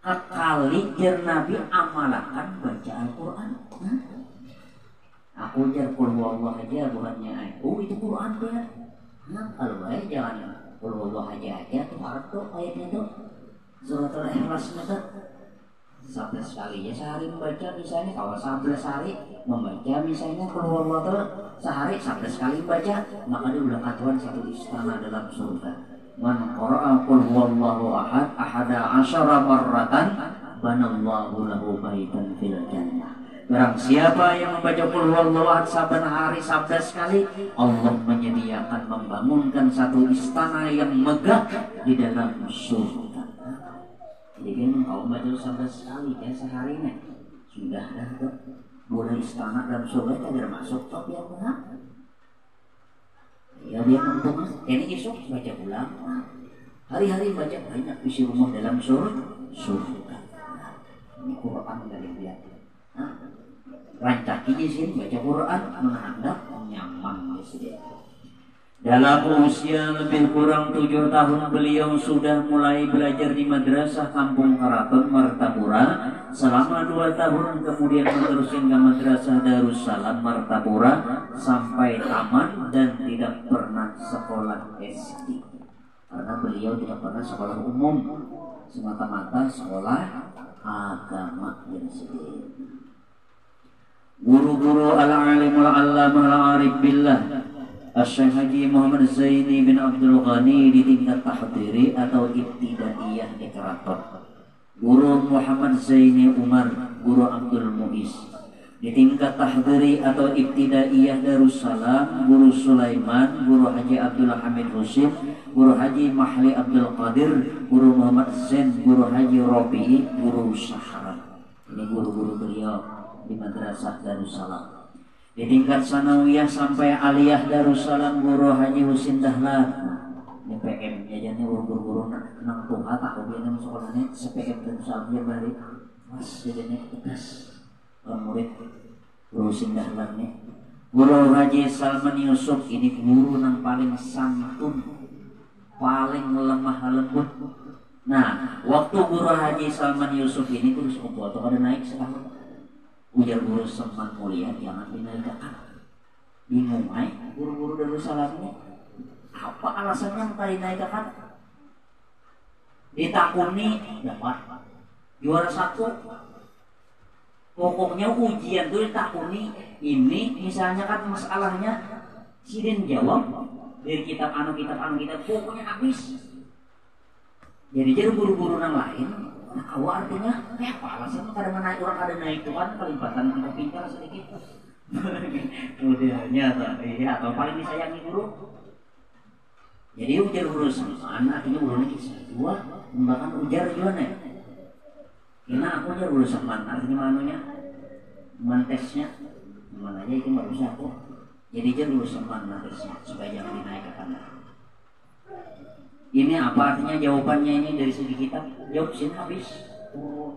Kekali jar Nabi amalakan baca Al-Quran. Aku jar qul huwallahu aja bukannya aku itu Quran dia. Kalau baik jangan qul huwallahu aja tuh tuh ayatnya tuh surat Al-Ikhlas itu 11 kali ya sehari membaca, misalnya kalau 11 hari membaca misalnya qul huwallahu sehari 11 kali membaca, maka dia udah katuan satu istana dalam surga. Man qara'a qul huwallahu ahad ahada asyara marratan banallahu lahu baitan fil jannah. Barang siapa yang membaca qul huwallahu ahad saban hari 11 kali, Allah menyediakan membangunkan satu istana yang megah di dalam surga. Jadi kan kalau membaca 11 kali ya sehari nih sudah dah tuh boleh istana dalam surga tidak masuk top yang benar. Ya dia untung ini esok baca ulang, hari-hari baca banyak isi rumah dalam surga. Ini Quran dari dia. Rancak di sini baca Quran menghadap nyaman di sini. Dalam usia lebih kurang 7 tahun beliau sudah mulai belajar di madrasah Kampung Karaton Martapura. Selama 2 tahun kemudian meneruskan ke madrasah Darussalam Martapura sampai tamat dan tidak pernah sekolah SD. Karena beliau tidak pernah sekolah umum, semata-mata sekolah agama yang sendiri. Guru-guru al-alimul allamah al-arif billah Asy-Syaikh Haji Muhammad Zaini bin Abdul Ghani di tingkat tahdiri atau ibtidaiyah di Keraton. Guru Muhammad Zaini Umar, Guru Abdul Muiz. Di tingkat tahdiri atau ibtidaiyah Darussalam, Guru Sulaiman, Guru Haji Abdul Hamid Husin, Guru Haji Mahli Abdul Qadir, Guru Muhammad Zain, Guru Haji Robi'i, Guru Syahran. Ini guru-guru beliau di madrasah Darussalam. Di tingkat sanawiyah sampai aliyah Darussalam Guru Haji Husin Dahlan. Ini PM jajannya guru-guru nang tuha tak dia nang sekolahnya SPM Darussalam dia balik. Mas jajannya tegas. Murid Guru Husin Dahlan nih. Guru Haji Salman Yusuf ini guru nang paling santun, paling lemah lembut. Nah, waktu Guru Haji Salman Yusuf ini terus atau ada naik sekarang. Ujar Guru Salman mulia jangan dinaikkan. Bingung guru-guru Darussalam ini apa alasannya minta dinaikkan? Ditakuni dapat juara 1. Pokoknya ujian tuh ditakuni ini misalnya kan masalahnya sidin jawab dari kitab anu kitab pokoknya habis. Jadi guru-guru yang lain Nah, kalau artinya apa alasan kada menaik orang kada naik itu kan kelibatan engkau pintar sedikit. Kemudiannya atau paling disayangi guru. Jadi ujar guru Saman artinya guru ini kisah dua, bahkan ujar juga nih. Karena aku ujar guru Saman artinya manunya, mantesnya, mana aja itu baru aku. Jadi ujar guru Saman mantesnya supaya jangan dinaikkan. Ini apa artinya jawabannya ini dari segi kitab? Jawab sini habis,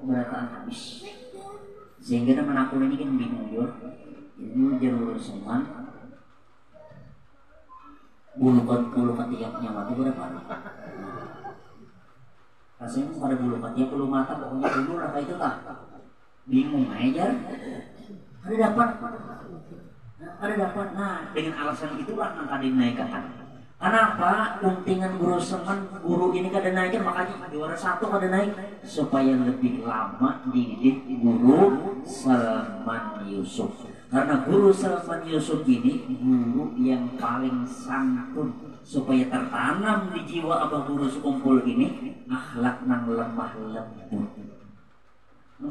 berataan habis. Sehingga teman aku ini kan bingung ya. Ini jalur Saman. Bulu ketiak nyawa itu berapa? Rasanya pada bulu ketiak bulu mata pokoknya dulu lah itu lah. Bingung aja. Ada dapat. Nah dengan alasan itulah angka dinaikkan. Kenapa untingan guru Saman, guru ini kada naik, makanya juara 1 kada naik supaya lebih lama dididik guru Salman Yusuf. Karena guru Salman Yusuf ini guru yang paling santun, supaya tertanam di jiwa abah guru sekumpul ini akhlak nang lemah lembut.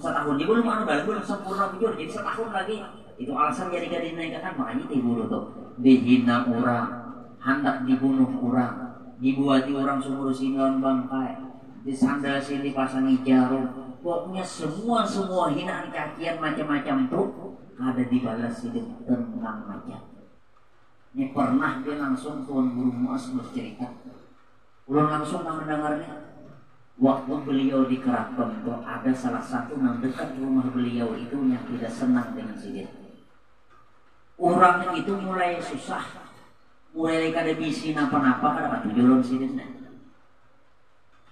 Setahun dia belum belum sempurna bujur, jadi setahun lagi itu alasan jadi kada dinaikkan, makanya itu guru tuh dihina orang, hendak dibunuh orang, dibuati orang sumur singon bangkai, disandasi dipasangi jarum, pokoknya semua hinaan cacian macam-macam tuh ada dibalas hidup tenang macam. Ini pernah dia langsung Tuan Guru Muas bercerita, ulang langsung mendengarnya. Waktu beliau di Keraton tuh ada salah satu yang dekat rumah beliau itu yang tidak senang dengan sidin. Orang itu mulai susah. Mulai kada bisi napa-napa kada katujulun sidin.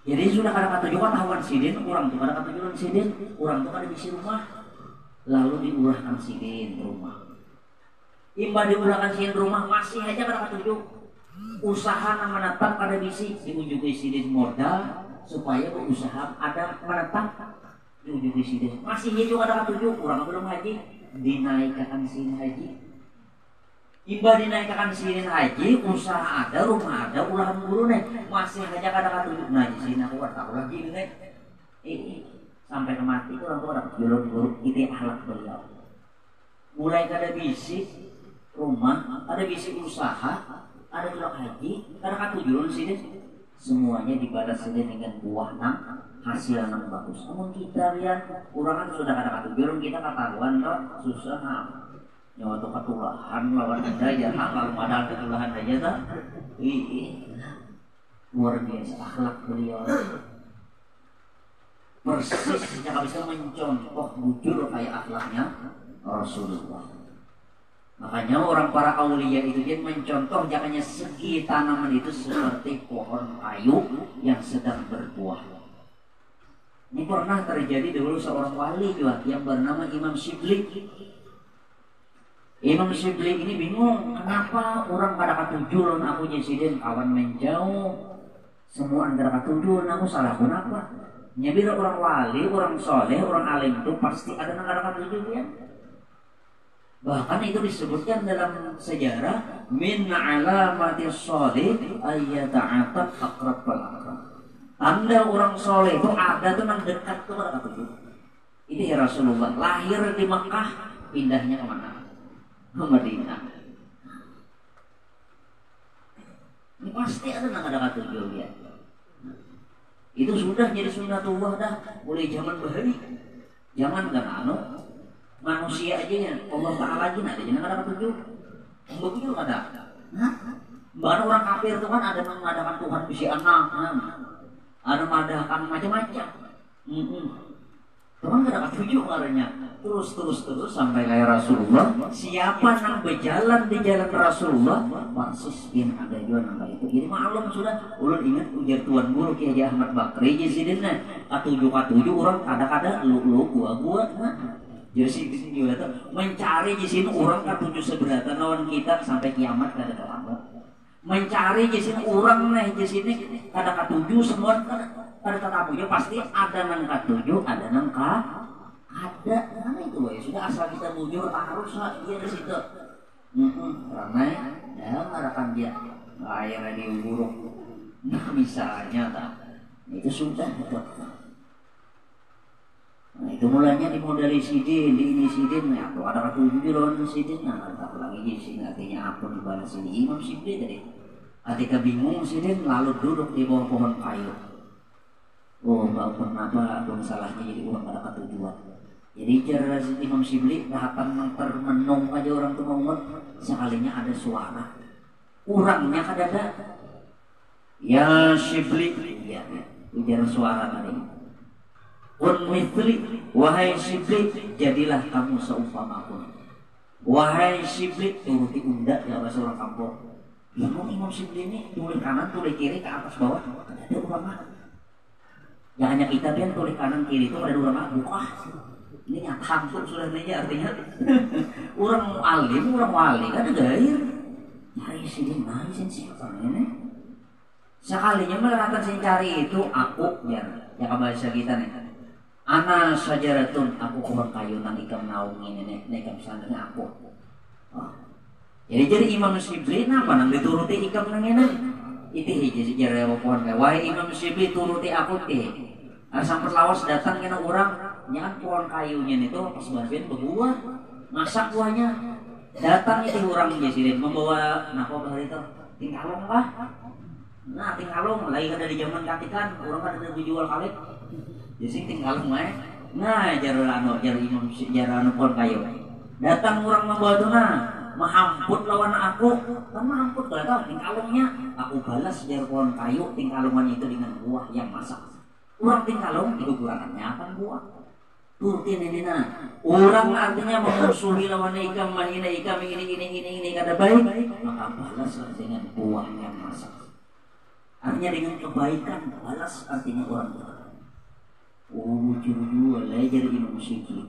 Jadi sudah kada katujukan hawan sidin, orang tuh kada katujulun sidin, orang tuh kada bisi rumah. Lalu diurahkan sidin rumah. Imba diurahkan sidin rumah masih aja kada katujuk. Usaha nang menetap kada bisi diunjuki sidin modal supaya berusaha ada menetap diunjuki sidin. Masih juga kada katujuk, orang belum haji dinaikkan sidin haji. Imba dinaikkan sidin haji, usaha ada, rumah ada, ulahan guru nih masih aja kada katujuk. Nah di sini aku tahu lagi nih. Sampai ke mati orang tua dapat guru itu akhlak beliau. Mulai kada bisi rumah, ada bisi usaha, ada juga haji, kada katujuk sini. Semuanya dibalas saja dengan buah nang hasil nang bagus. Namun kita lihat orang kan sudah kada katujuk, kita kataruan toh susah. Nyawa tuh ketulahan lawan anda ya, kalau modal ketulahan aja tak. Luar biasa akhlak beliau. Persis jika bisa mencontoh bujur kayak akhlaknya Rasulullah. Makanya orang para aulia itu dia mencontoh jakanya segi tanaman itu seperti pohon kayu yang sedang berbuah. Ini pernah terjadi dulu seorang wali juga yang bernama Imam Shibli. Imam Shibli ini bingung kenapa orang pada katujulun aku jesiden kawan menjauh semua antara katujulun aku salah kenapa? Nyabir orang wali, orang soleh, orang alim itu pasti ada negara katujul ya. Bahkan itu disebutkan dalam sejarah min alamatis soleh ayyata'atab akrab wal akrab. Tanda orang soleh itu ada tuh nang dekat tuh pada katujul. Ini Rasulullah lahir di Mekah, pindahnya kemana? Ke Madinah. Ini pasti ada nang katujul ya. Itu sudah jadi sunnatullah dah mulai zaman bahari. Jangan kan manusia aja ya Allah Ta'ala aja ada jangan ada ketujuh. Begitu ada. Bahkan orang kafir itu kan ada mengadakan Tuhan bisa anak, ada mengadakan macam-macam. Tuhan ada ketujuh karena terus sampai kayak Rasulullah. Siapa yang berjalan di jalan Rasulullah persis bin ada juga nang itu. Jadi maklum sudah ulun ingat ujar Tuan Guru Kiai Ahmad Bakri jisidina katujuh orang kada-kada lu gua jadi sini juga tuh mencari di sini orang katujuh seberatan lawan kita sampai kiamat kada terlambat. Mencari di sini orang nih di sini kada katujuh semua kada tetapunya pasti ada nang katujuh ada nang ada, karena itu ya sudah asal kita bujur haruslah dia di situ. Ramai, ya ngarakan dia, akhirnya di buruk. Nah misalnya tak, itu sudah betul. Nah itu mulanya dimodali sidin, di ini sidin, nah aku ada ketujuh lawan sidin, nah tak lagi jadi artinya apa dibalas ini Imam Syibli tadi. Ketika bingung sidin lalu duduk di bawah pohon kayu. Oh, kenapa dong salahnya jadi orang ada ketujuan. Jadi cara Imam Syibli akan termenung aja orang tuh ngomong sekalinya ada suara. Orangnya kadada. Ya Syibli, ya, ujar suara tadi. Mithli, wahai Syibli, jadilah kamu seumpamaku. Wahai Syibli, turuti undak ya bahasa orang kampung. Imam Syibli ini tulis kanan, tulis kiri, ke atas bawah, ada ulama. Ya hanya kita yang tulis kanan kiri itu ada ulama. Wah, ini nyata hampir sudah meja artinya. Orang alim, orang wali kan gair. Cari sini mana siapa ini? Sekalinya melerakan sing cari itu aku ya bahasa kita nih. Ana sajaratun, aku pohon kayu nang ikam naungin ini ikam sananya aku. Oh. Jadi Imam Syibli napa nang dituruti ikam nang ini? Itu hiji sejarah pohon kayu. Wahai Imam Syibli turuti aku teh. Sampai lawas datang kena orang nyan pohon kayunya itu pas barben berbuah, masak buahnya. Datang itu orang Jasilin membawa napa bahari itu? Tinggalong lah. Nah tinggalong lagi kan dari zaman katikan orang kan ada dijual kalip. Jadi tinggal main, nah jar Imam pohon kayu. Datang orang membawa tu mahamput lawan aku, kan mahamput gak tahu tinggalongnya. Aku balas jar pohon kayu tinggalongannya itu dengan buah yang masak. Orang tinggalong itu kurangannya apa buah? Turutin ini orang artinya memusuhi lawan ikam, mahina ikam ini kada baik, maka balas dengan buah yang masak. Artinya dengan kebaikan balas artinya orang itu. Oh, juru jadi Imam Syibli.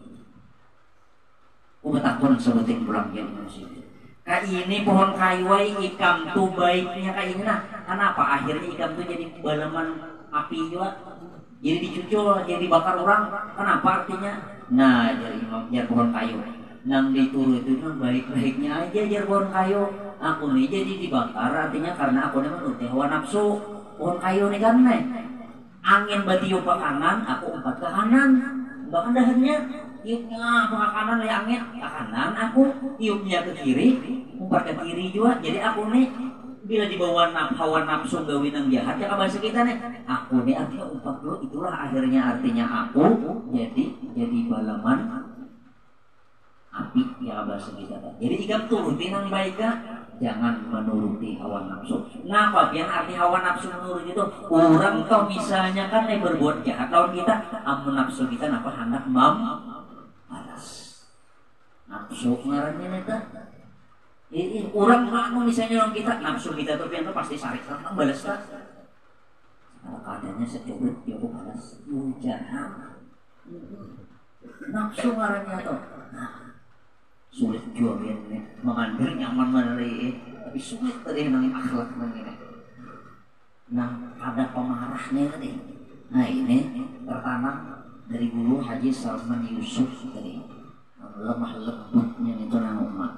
Takon sebutin pulang ya Imam Syibli. Kak ini pohon kayu ikam tuh baiknya kayak ini kenapa akhirnya ikam tuh jadi balaman api juga, jadi dicucul, jadi bakar orang. Kenapa artinya? Nah, jadi pohon kayu. Nang dituru itu baik-baiknya aja jar pohon kayu. Aku nih jadi dibakar artinya karena aku nih menurut hawa nafsu. Pohon kayu nih kan nih. Angin batiup ke kanan, aku umpat ke kanan. Bahkan dahannya tiupnya ke kanan oleh angin ke kanan, aku tiupnya ke kiri, umpat ke kiri juga. Jadi aku nih bila dibawa hawa nafsu gawin yang jahat ya bahasa kita nih. Aku nih artinya umpat dulu, itulah akhirnya artinya aku jadi balaman api ya bahasa kita. Jadi ikam turutin yang baiknya. Jangan menuruti hawa nafsu. Nah, apa yang arti hawa nafsu menurut itu? Orang kau misalnya kan yang berbuat jahat lawan kita, amun nafsu kita napa hendak balas. Nafsu ngarannya neta. Ini orang mau misalnya orang kita nafsu kita tuh pian pasti sarik tentang balas tak. Kalau keadaannya secubit dia balas. Jahat. Nafsu ngarannya tuh. Sulit juga ini mengambil nyaman menarik, tapi sulit tadi nangin akhlak nangin. Nah ada pemarahnya tadi. Nah ini tertanam dari guru Haji Salman Yusuf tadi. Lemah lembutnya itu nang umat.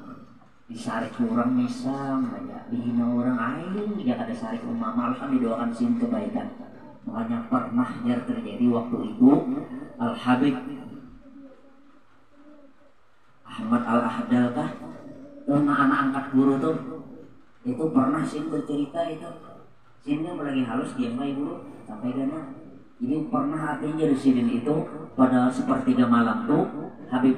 Disarik orang misam aja, dihina orang ayu, ya ada sarik umat malah kan didoakan sin kebaikan. Makanya pernah terjadi waktu itu Al Habib Ahmad Al-Ahdal kah? Anak angkat guru tuh itu pernah sih bercerita itu. Sini lagi halus diam baik guru sampai gana. Ini pernah artinya dari sini itu pada sepertiga malam tuh Habib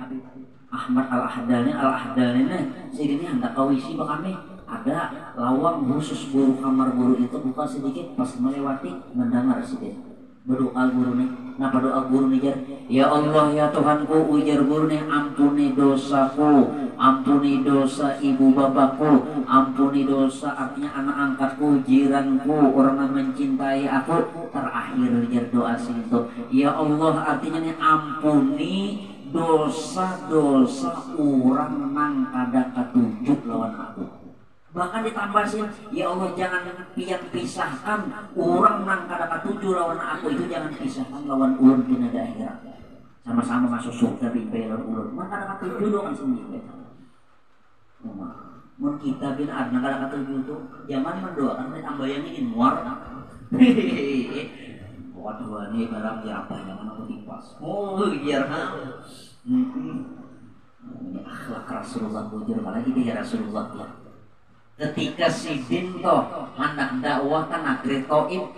Ahmad Al-Ahdal ini sini hendak kawisi bakami ada lawang khusus guru kamar guru itu buka sedikit pas melewati mendengar sedikit. Berdoa guru nih, napa doa guru nih jar? Ya Allah ya Tuhanku, ujar guru nih, ampuni dosaku, ampuni dosa ibu bapakku, ampuni dosa artinya anak angkatku, jiranku, orang yang mencintai aku. Terakhir jar doa situ. Ya Allah artinya nih ampuni dosa-dosa orang nang kada ketunjuk lawan aku. Bahkan ditambahin, ya Allah jangan pisahkan orang nang kada katuju lawan aku itu, jangan pisahkan lawan ulun di akhirat. Sama-sama masuk surga bimpe lawan ulun. Maka kada katuju doang sendiri. Mun kita bin adna kada katuju itu, jangan mendoakan ditambah yang ini muar. Waduh ini barang ya apa yang mana tipas. Oh biar ini akhlak Rasulullah bujur malah ini ya Rasulullah ya. Ketika si Dinto hendak dakwah ke negeri Taif,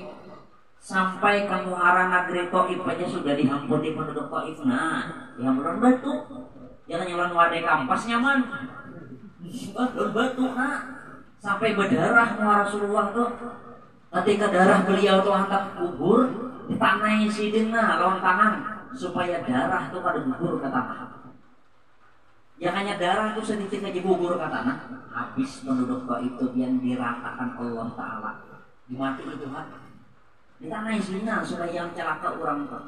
sampai ke muara negeri Taif aja sudah dihampuni penduduk Taif. Nah, dihampuni batu. Jangan nyaman wadai kampas nyaman. Batu nah. Sampai berdarah muara Rasulullah tuh. Ketika darah beliau tuh hendak gugur, ditanai si Dinna lawan tangan supaya darah tuh pada gugur ke tanah. Yang hanya darah itu sedikit aja gugur ke tanah, habis penduduk itu yang diratakan Allah Ta'ala dimati itu Tuhan di tanah isinya supaya yang celaka orang itu.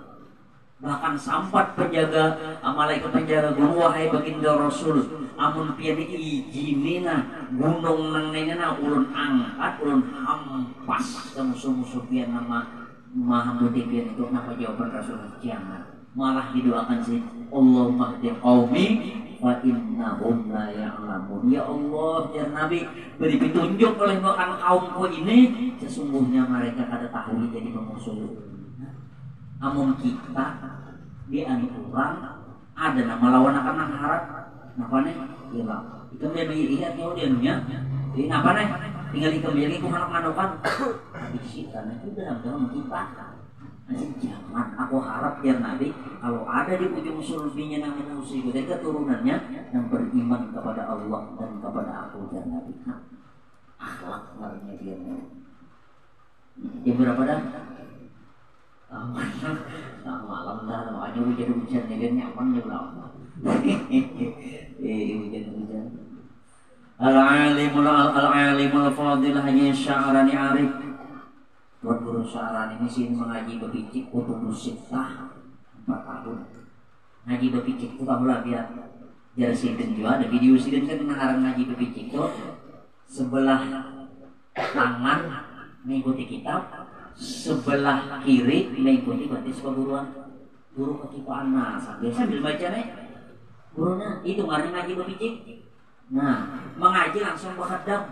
Bahkan sampat penjaga malaikat penjaga gunung, wahai baginda Rasul, amun pian ijinina gunung nang nengena ulun angkat ulun hampas ke musuh-musuh pian nama maha putih pian itu. Kenapa jawaban Rasul? Jangan, malah didoakan sih Allahumma hdi qaumi fa innahum la ya'lamun. Ya Allah, ya Nabi, beri petunjuk oleh kaumku ini, sesungguhnya mereka kada tahu jadi pemusuh. Amun kita di anu orang ada nama lawan akan nang harap napa nih hilang itu dia lihat dia nya ini napa nih tinggal dikembali ku anak manokan bisi karena itu dalam kita. Nanti jangan aku harap ya Nabi kalau ada di ujung sulbinya nang musuh itu keturunannya yang beriman kepada Allah dan kepada aku ya Nabi. Akhlak namanya dia. Yang berapa dah? Malam dah makanya hujan-hujan ya nyaman ya lah. Hujan-hujan. Al-alimul fadil hanya sya'rani arif. Tuan guru sya'rani ini sih mengaji bepicik kutubus sittah 4 tahun. Ngaji bepicik itu kamu lah biar jadi sidin juga ada video sidin kan mengarang ngaji bepicik itu sebelah tangan mengikuti kitab, sebelah kiri mengikuti batis perguruan guru ketipaan. Nah sambil baca nih gurunya itu ngaji bepicik. Nah mengaji langsung menghadap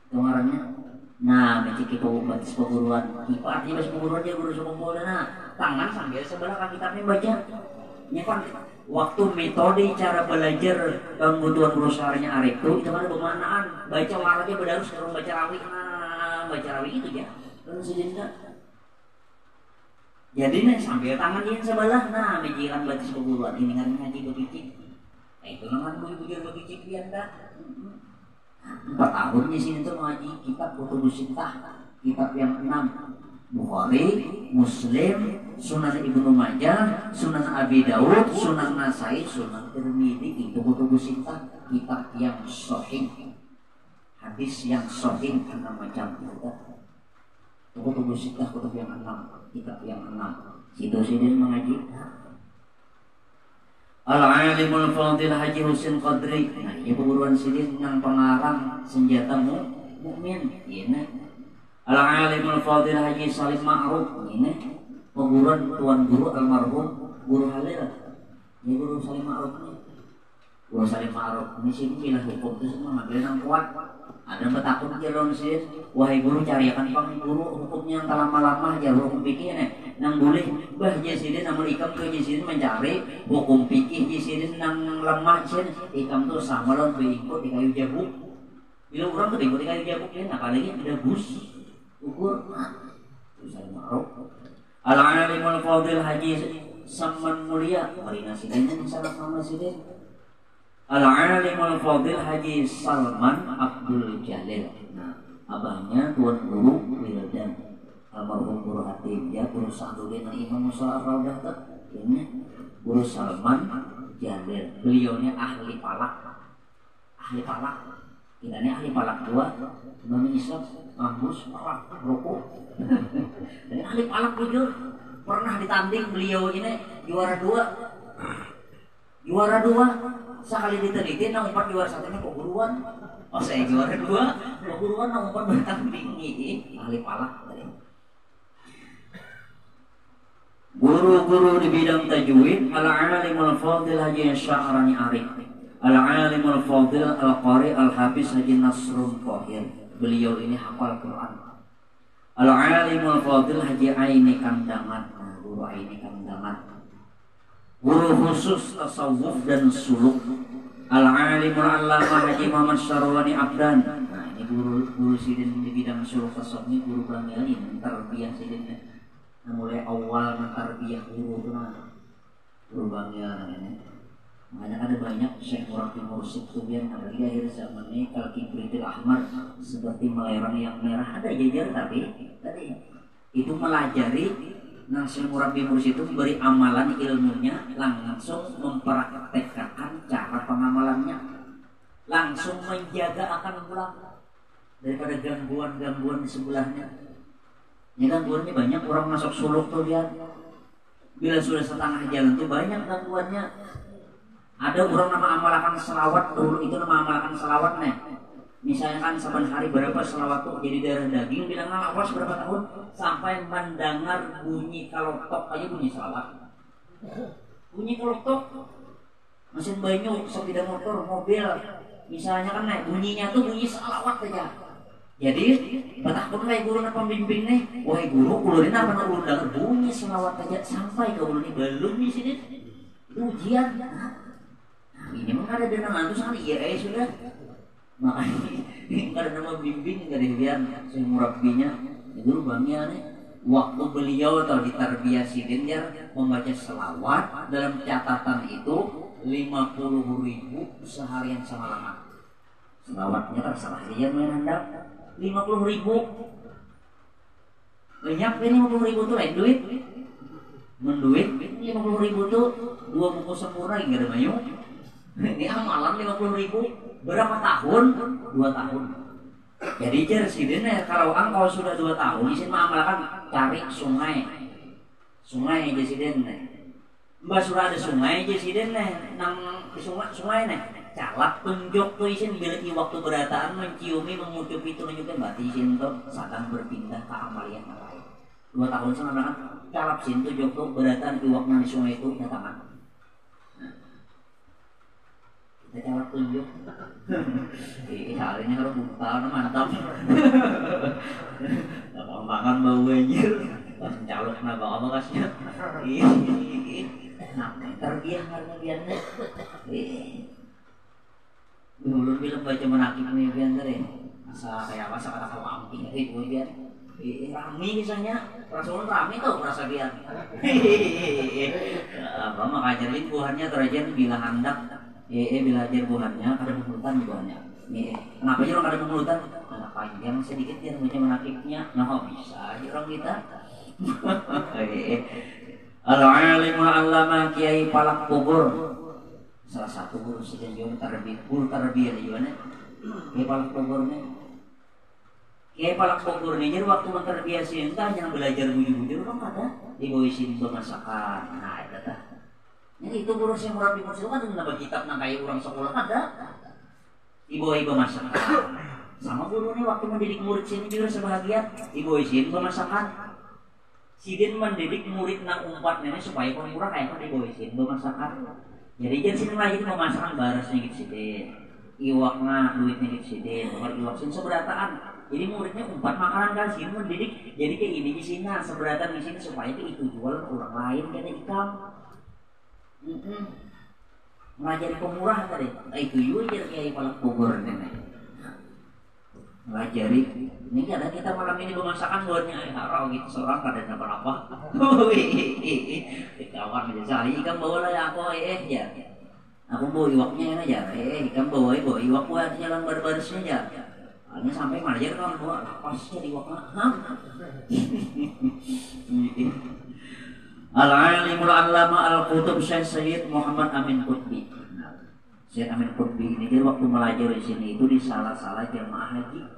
itu ngarannya. Nah mencik itu batis perguruan kipa artinya batis perguruan dia guru sekolah. Nah tangan sambil sebelah kan kitabnya baca nyepan. Waktu metode cara belajar kebutuhan guru syaranya arif itu kan bermanaan baca warnanya berdarus kalau baca rawi. Nah baca rawi itu ya jadi nih sambil tangan yang sebelah. Nah mejiran batis perguruan ini ngaji bepicik. Nah itu namanya bujur bepicik biar dah 4 tahun di sini tuh mengaji kitab kutubus sittah, kitab yang 6 Bukhari, Muslim, Sunan Ibnu Majah, Sunan Abi Daud, Sunan Nasai, Sunan Tirmidzi. Itu kutubus sittah, kitab yang sahih, hadis yang sahih 6 macam kitab. Kutubus sittah kutub yang 6, kitab yang 6. Situ sini mengaji. Al-alimul fadil Haji Husin Qadri. Nah ini perguruan sidin yang pengarang senjata mukmin. Ini Al-alimul fadil Haji Salim Ma'ruf. Ini perguruan tuan guru almarhum Guru Halil. Ini Guru Salim Ma'ruf ini. Guru Salim Ma'ruf ini sih bilang hukum itu semua ngambil yang kuat. Ada betakun jalon sih. Wahai guru carikan pang guru hukumnya yang lama-lama aja hukum fikih nih. Nang boleh bah jisidin namun ikam ke jisidin mencari hukum fikih jisidin nang lemah sih. Ikam tuh sama lawan berikut di kayu jabu. Bila orang tuh berikut di kayu jabu kan apalagi tidak bus ukur. Salim Ma'ruf. Al-alimul fadil Haji Saman Mulia. Marina sidin yang salah nama sidin. Al-alimul fadil Haji Salman Abdul Jalil. Nah, abahnya tuan guru Wildan almarhum Guru Hatib, ya Guru Sa'duddin Imam Musa Ar-Raudah. Ini Guru Salman Jalil. Beliaunya ahli palak. Ahli palak. Ini ahli palak 2. Imam Islam, Ambus, palak, rokok. Dan ahli palak jujur. Pernah ditanding beliau ini juara 2. Juara 2. Sekali diteliti nang umpan juara 1 nya perguruan. Oh saya juara 2 perguruan nang umpan bertanding ini ahli palak tadi. Guru-guru di bidang tajwid Al-alimul fadil Haji Sya'rani Arif, Al-alimul fadil Al-Qari Al-Hafiz Haji Nasrul Qahir. Beliau ini hafal Quran. Al-alimul fadil haji aini kandangan, guru aini kandangan, guru khusus tasawuf dan suluk. Al-alimul allama Haji Muhammad Syarwani Abdan. Nah ini guru sidin di bidang suluk tasawuf, ini guru bangga ini tarbiyah sidinnya. Nah, mulai awal tarbiyah guru itu guru bangga ini. Makanya ada banyak Syekh Murabi Mursyid tuh yang ada di akhir zaman ini Kalkibritil Ahmar seperti melerang yang merah, ada jajar tapi tadi itu melajari. Nah Syekh Murabi Mursyid itu beri amalan ilmunya, langsung mempraktekkan cara pengamalannya, langsung menjaga akan pulang daripada gangguan-gangguan di sebelahnya. Ya gangguannya banyak, orang masuk suluk tuh dia bila sudah setengah jalan tuh banyak gangguannya. Ada orang nama amalkan selawat dulu, itu nama amalkan selawat nih. Misalnya kan saban hari berapa selawat tuh jadi darah daging, bilang awas berapa tahun sampai mendengar bunyi kalotok aja bunyi selawat. Bunyi kalotok, mesin banyu, sepeda motor, mobil, misalnya kan nih bunyinya tuh bunyi selawat aja. Jadi betah pun kayak guru na pembimbing nih, wahai guru, ulun apa nak ulun dengar bunyi selawat aja sampai ke ulun ini belum di sini. Itu ujian. Ini mah ada nama itu sangat iya sudah, makanya nggak ada nama bimbing, nggak ada hilian saya murabinya itu bangnya nih. Waktu beliau atau di tarbiyah sidin dia membaca selawat dalam catatan itu 50.000 seharian semalam. Selawatnya terserah dia main hendak 50.000 banyak ini 50.000 tuh lain duit menduit 50.000 tuh 2 buku sempurna nggak ada mayu. Ini amalan 50.000 berapa tahun? 2 tahun. Jadi jersidene kalau engkau sudah 2 tahun, izin mengamalkan cari sungai jersidene. Mbak sudah ada sungai jersidene, nang di sungai nih. Calak tunjuk tuh izin bila waktu berataan menciumi mengucup itu menunjukkan berarti izin tuh sedang berpindah ke amalian yang lain. 2 tahun sama kan calak sin tunjuk tuh berataan iwakna di sungai itu datangan. Kita calak tunjuk. Harinya harus buka, mantap. Makan bau anjir. Pas calok na bawa makasnya. Nah, terbiah karena biarnya. Dulu bilang baca menakib nih biar tadi. Masa kayak masa kata kau amping itu biar. Rame misalnya, Rasulullah rame tau merasa biar. Apa makajarin buahnya terajan bila hendak. Belajar buahnya, ada pemulutan buahnya. Kenapa aja orang ada pemulutan? Anak panjang sedikit dia baca menakibnya. Nah bisa aja orang kita. Al-alimul allama Kiai Palak Bogor, salah satu guru sejarah tarbiyah di mana? Kiai Palak Bogor nih. Kiai Palak Bogor nih jadi waktu mentarbiyah sih entah jangan belajar bujur-bujur orang ada di bawah sini bermasakan. Nah itu dah. Jadi itu guru yang murabi Mursyid kan nambah kitab nang kayak orang sekolah ada. Ibu-ibu masakan. Sama guru nih waktu mendidik murid sini juga sebahagia. Ibu-ibu masakan. Sidin mendidik murid nang umpat nenek supaya pemurah kayak apa ibu-ibu masakan. Jadi jangan sini lagi memasakan barasnya gitu sidin. Iwakna duitnya gitu sidin. Nomor iwak sin seberataan. Jadi muridnya umpat makanan kan sini mendidik. Jadi kayak ini di sini seberatan di sini supaya itu jual orang lain kayak ikam. Mengajari pemurah tadi, itu juga Kiai Palak Bogor nenek. Mengajari, ini ada kita malam ini memasakan buatnya harau gitu seorang kada apa-apa. Kawan aja cari ikan bawa lah aku ya. Aku bawa iwaknya aja, ikan bawa iwak buat jalan bar-barisnya aja. Hanya sampai manajer kan bawa lapasnya iwaknya. Al-alimul allama al-qutub Syekh Sayyid Muhammad Amin Qutbi. Syekh Amin Qutbi ini dia waktu belajar di sini itu di salah-salah jamaah haji.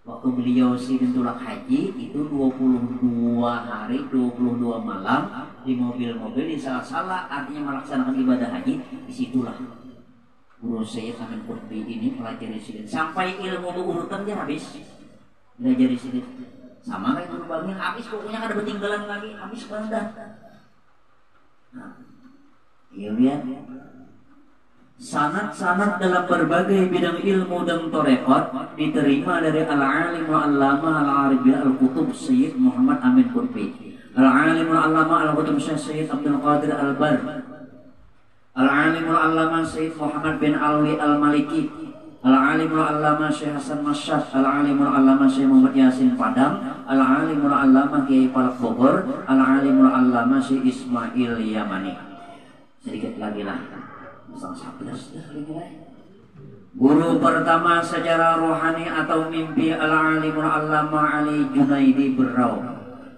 Waktu beliau sidin tulak haji itu 22 hari 22 malam di mobil-mobil di salah-salah artinya melaksanakan ibadah haji disitulah guru Syekh Amin Qutbi ini pelajari sidin sampai ilmu urutan dia habis belajar di sidin. Sama kayak guru bangnya habis pokoknya ada ketinggalan lagi habis banget. Nah, iya lihat Sanad-sanad dalam berbagai bidang ilmu dan tarekat diterima dari al-alim al-allamah al-arif al-kutub Sayyid Muhammad Amin Qutbi, al-alim al-allamah al-kutub Sayyid Abdul Qadir Al-Bar, al-alim al-allamah Sayyid Muhammad bin Alwi Al-Maliki, al-alim al-allamah Syekh Hasan Masyad, al-alim al-allamah Syekh Muhammad Yasin Padang, al-alim al-allamah Kiai Palak Bogor, al-alim al-allamah Syekh Ismail Yamani. Sedikit lagi lah. Guru pertama secara rohani atau mimpi al-alimul allama Ali Junaidi Berau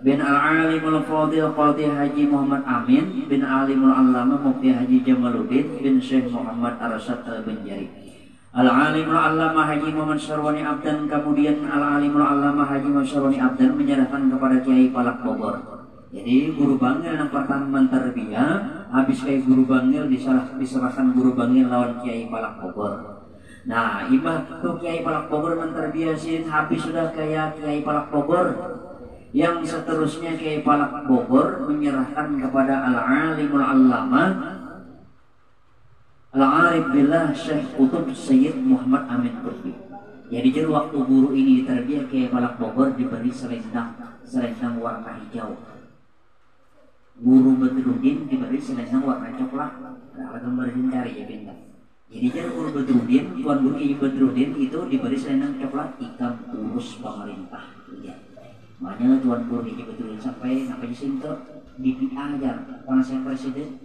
bin al-alimul fadil Qadhi Haji Muhammad Amin bin alimul allama Mufti Haji Jamaluddin bin Syekh Muhammad Arsyad Al-Banjari, al-alimul allama Haji Muhammad Syarwani Abdan. Kemudian al-alimul allama Haji Muhammad Syarwani Abdan menyerahkan kepada Kiai Palak Bogor. Jadi guru bangil yang pertama mentarbiyah, habis Kiai guru bangil diserahkan guru bangil lawan Kiai Palak Bogor. Nah, ibah tuh Kiai Palak Bogor mentarbiyah sin habis sudah kayak Kiai Palak Bogor. Yang seterusnya Kiai Palak Bogor menyerahkan kepada al-alimul allama al-arif billah Syekh Kutub Sayyid Muhammad Amin Qutbi. Jadi waktu guru ini ditarbiyah, Kiai Palak Bogor diberi selendang warna hijau. Guru Badruddin diberi selendang warna coklat. Nah, gambar cari ya bintang. Jadi guru Badruddin, tuan guru Kiai Badruddin itu diberi selendang coklat ikam urus pemerintah. Ya. Makanya tuan guru Kiai Badruddin sampai sini dipiajar penasihat presiden.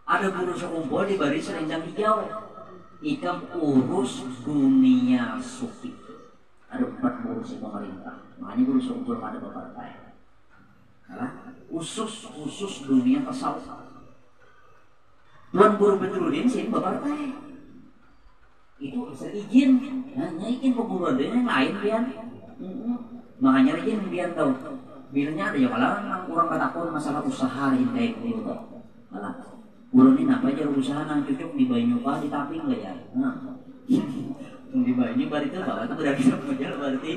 Ada guru sekumpul diberi selendang hijau ikam urus dunia sufi. Ada 4 guru pemerintah. Makanya guru sekumpul pada partai. Khusus dunia tasawuf. Tuan guru Badruddin sih berpartai. Itu bisa izin, hanya izin peguru yang lain biar. Makanya izin biar tahu. Bilangnya ada ya kalau orang katakan masalah usaha yang kayak gitu tuh. Malah guru ini apa aja usaha nang cucuk di Banyu Pak di Taping enggak ya? Di Banyu berarti itu bahwa itu berarti modal berarti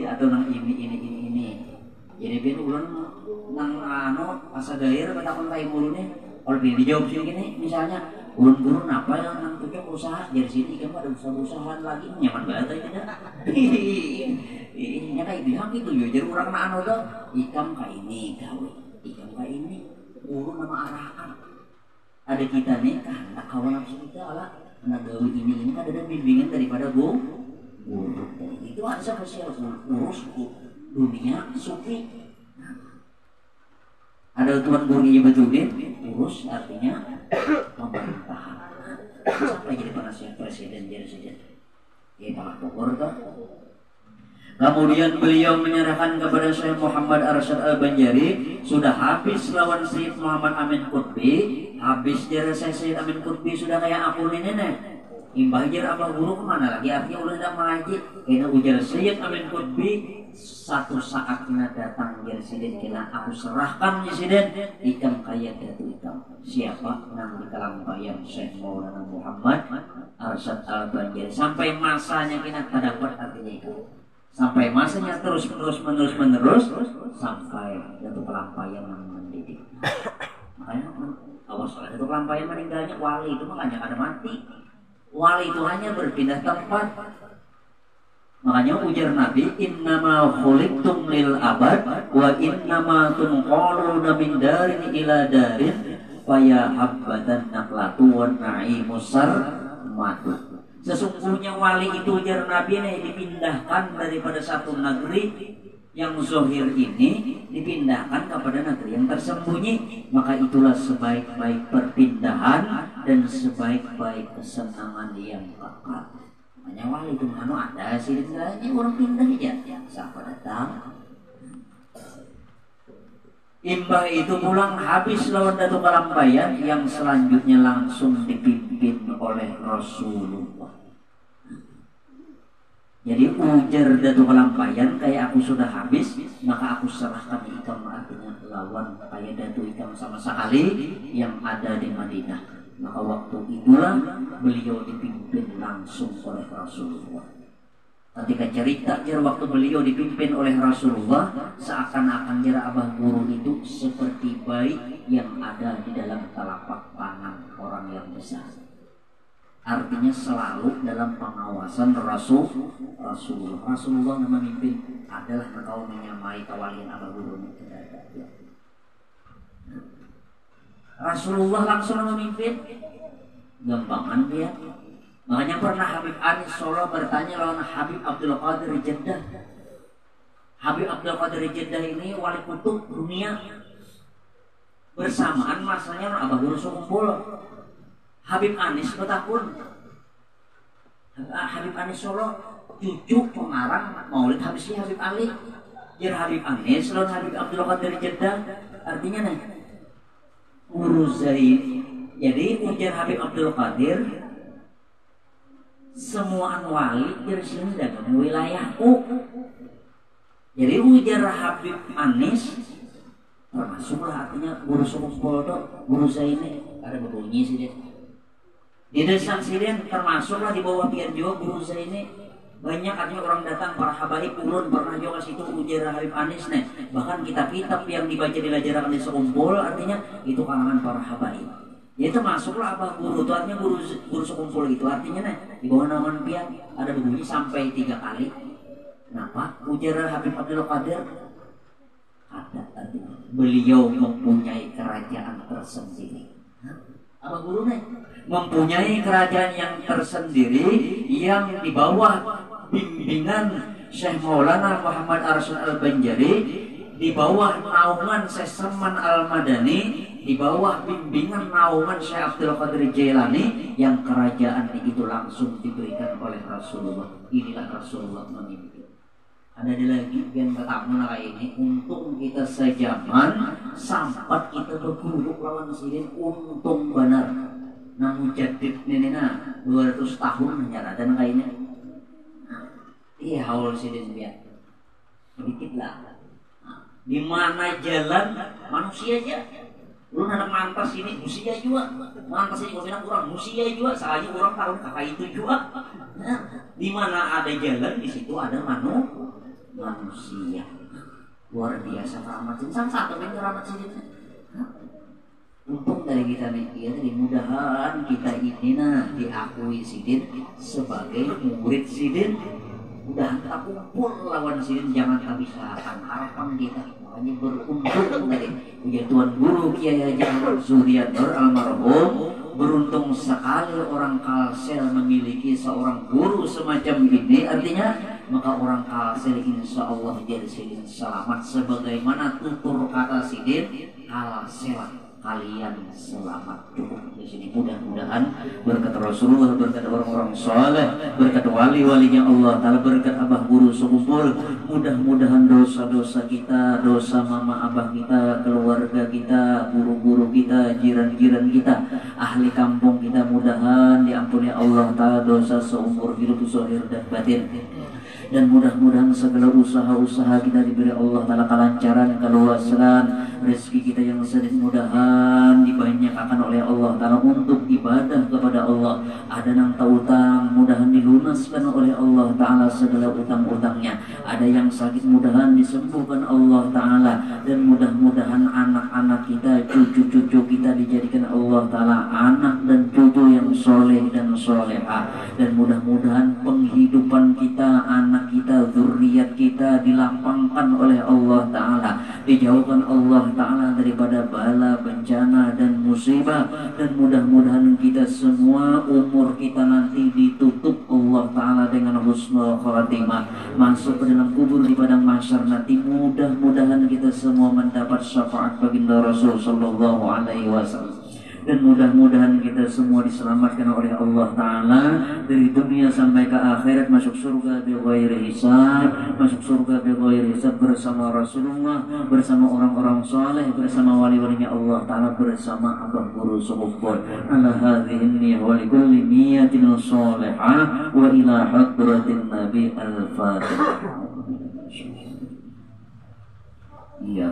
atau nang ini. Jadi biar ulun nang asa daerah betakon kayak mulune kalau dia dijawab sih gini misalnya ulun apa yang nang cocok usaha dari sini kan ada usaha-usahaan lagi nyaman banget aja kan ini kayak bilang gitu ya jadi orang nang tuh ikam kayak ini gawe ikam kayak ini ulun nama arahan ada kita nih kan kawan nafsu kita lah anak gawe ini kan ada bimbingan daripada guru itu ada spesial urus dunia sufi. Ada tuan guru Kiai Badruddin urus artinya pemerintahan. Sampai jadi penasihat presiden jadi saja. Kiai Palak Bogor tuh. Kemudian beliau menyerahkan kepada Syekh Muhammad Arsyad Al-Banjari. Sudah habis lawan Syekh Muhammad Amin Qutbi. Habis dari Syekh Amin Qutbi sudah kayak aku ini nih. Imbahir abah guru kemana lagi? Artinya udah tidak mengaji. Kena ujar Syekh Amin Qutbi. Satu saat kena datang Presiden kena aku serahkan Presiden ikam kaya datu ikam. Siapa? Nang di kalampayan Syekh Maulana Muhammad Arsyad Al-Banjari. Sampai masanya kena terdapat artinya ikam. Sampai masanya terus menerus sampai datu kalampayan yang mendidik. Makanya awas ada datu kalampayan meninggalnya wali itu makanya ada mati. Wali itu hanya berpindah tempat. Makanya ujar Nabi innama khuliqtum lil abad wa innama tunqaluna min darin ila darin faya habbadan naqlatu wa na'imus sarmatu. Sesungguhnya wali itu ujar Nabi ini dipindahkan daripada satu negeri yang zahir ini dipindahkan kepada negeri yang tersembunyi. Maka itulah sebaik-baik perpindahan dan sebaik-baik kesenangan yang kekal. Hanya wali itu mana ada sih ini orang pindah aja. Siapa datang? Imbah itu pulang habis lawan Datuk Kalampayan yang selanjutnya langsung dipimpin oleh Rasulullah. Jadi ujar Datuk Kalampayan kayak aku sudah habis maka aku serahkan ikam artinya lawan kayak Datuk ikam sama sekali yang ada di Madinah. Maka waktu itulah beliau dipimpin langsung oleh Rasulullah. Ketika cerita jar waktu beliau dipimpin oleh Rasulullah, seakan-akan jar abah guru itu seperti bayi yang ada di dalam telapak tangan orang yang besar. Artinya selalu dalam pengawasan Rasulullah. Rasulullah yang memimpin adalah engkau menyamai kawalian abah guru. Rasulullah langsung memimpin, gampangan dia. Makanya pernah Habib Anis Solo bertanya lawan Habib Abdul Qadir Jeddah. Habib Abdul Qadir Jeddah ini wali kutub dunia. Bersamaan masanya abah guru sekumpul. Habib Anis bertakun. Habib Anis Solo cucu pengarang Maulid Habisi Habib Ali. Jadi Habib Anis lawan Habib Abdul Qadir Jeddah artinya nih Guru Zaid. Jadi ujar Habib Abdul Qadir, semua wali dari sini dagang wilayahku. Jadi ujar Habib Anis termasuklah artinya guru sekumpul Guru Zaid ini ada berbunyi sih dia. Di desa Sirin termasuklah di bawah pian juga Guru Zaid ini. Banyak artinya orang datang, para habaib ulun pernah juga situ ujar Habib Anis nih. Bahkan kitab-kitab yang dibaca dilajarkan di sekumpul artinya itu kalangan para habaib. Ya itu masuklah abah guru itu artinya guru sekumpul itu artinya nih di bawah naungan pian ada berbunyi sampai 3 kali. Kenapa? Ujar Habib Abdul Qadir ada artinya beliau mempunyai kerajaan tersendiri. Abah guru nih mempunyai kerajaan yang tersendiri yang di bawah bimbingan Syekh Maulana Muhammad Arsyad Al-Banjari, di bawah naungan Syekh Saman Al-Madani, di bawah bimbingan naungan Syekh Abdul Qadir Jailani, yang kerajaan itu langsung diberikan oleh Rasulullah. Inilah Rasulullah memimpin. Ada lagi yang ketemu kayak ini, untung kita sejaman sampai kita berguru lawan Sirin, untung benar. Namun jadid nenena 200 tahun menyerah dan kayaknya iya haul Sirin biar sedikit lah. Di mana jalan manusia aja. Lu anak mantas ini musia juga. Mantas ini bilang kurang musia juga. Soalnya orang tahun kakak itu juga. Nah, di mana ada jalan di situ ada manusia. Luar biasa rahmat Sirin. Satu pintu rahmat Sirin. Untung dari kita mikir, mudah-mudahan kita ini diakui Sidin sebagai murid Sidin. Mudah kita kumpul lawan Sidin, jangan kebisakan harapan kita. Makanya beruntung dari punya Tuan Guru Kiai Haji Ahmad Zurianur almarhum. Beruntung sekali orang Kalsel memiliki seorang guru semacam ini. Artinya maka orang Kalsel insya Allah jadi Sidin selamat. Sebagaimana tutur kata Sidin, Kalsel kalian selamat. Cukup di sini. Mudah-mudahan berkat Rasulullah, berkat orang-orang soleh, berkat wali-walinya Allah Ta'ala, berkat abah guru sekumpul, mudah-mudahan dosa-dosa kita, dosa mama abah kita, keluarga kita, guru-guru kita, jiran-jiran kita, ahli kampung kita, mudahan diampuni Allah Ta'ala dosa seumur hidup zahir dan batin. Dan mudah-mudahan segala usaha-usaha kita diberi Allah Ta'ala kelancaran, keluasan, rezeki kita yang sedikit mudahan dibanyakan oleh Allah Ta'ala untuk ibadah kepada Allah. Ada yang utang, mudahan dilunaskan oleh Allah Ta'ala segala utang-utangnya. Ada yang sakit, mudahan disembuhkan Allah Ta'ala. Dan mudah-mudahan anak-anak kita, cucu-cucu kita dijadikan Allah Ta'ala anak dan cucu yang soleh dan solehah. Dan mudah-mudahan penghidupan kita, anak kita, zuriat kita dilapangkan oleh Allah Ta'ala, dijauhkan Allah Ta'ala daripada bala, bencana dan musibah. Dan mudah-mudahan kita semua umur kita nanti ditutup Allah Ta'ala dengan husnul khatimah, masuk ke dalam kubur di padang mahsyar nanti. Mudah-mudahan kita semua mendapat syafaat baginda Rasul sallallahu alaihi wasallam. Dan mudah-mudahan kita semua diselamatkan oleh Allah Ta'ala dari dunia sampai ke akhirat, masuk surga bighairi hisab, masuk surga bighairi hisab bersama Rasulullah, bersama orang-orang saleh, bersama wali-walinya Allah Ta'ala, bersama abah guru sekumpul. Ala hadhihi niyyah wa likulli niyyatin salihah wa ila hadratin Nabi al-Fatihah. Iya.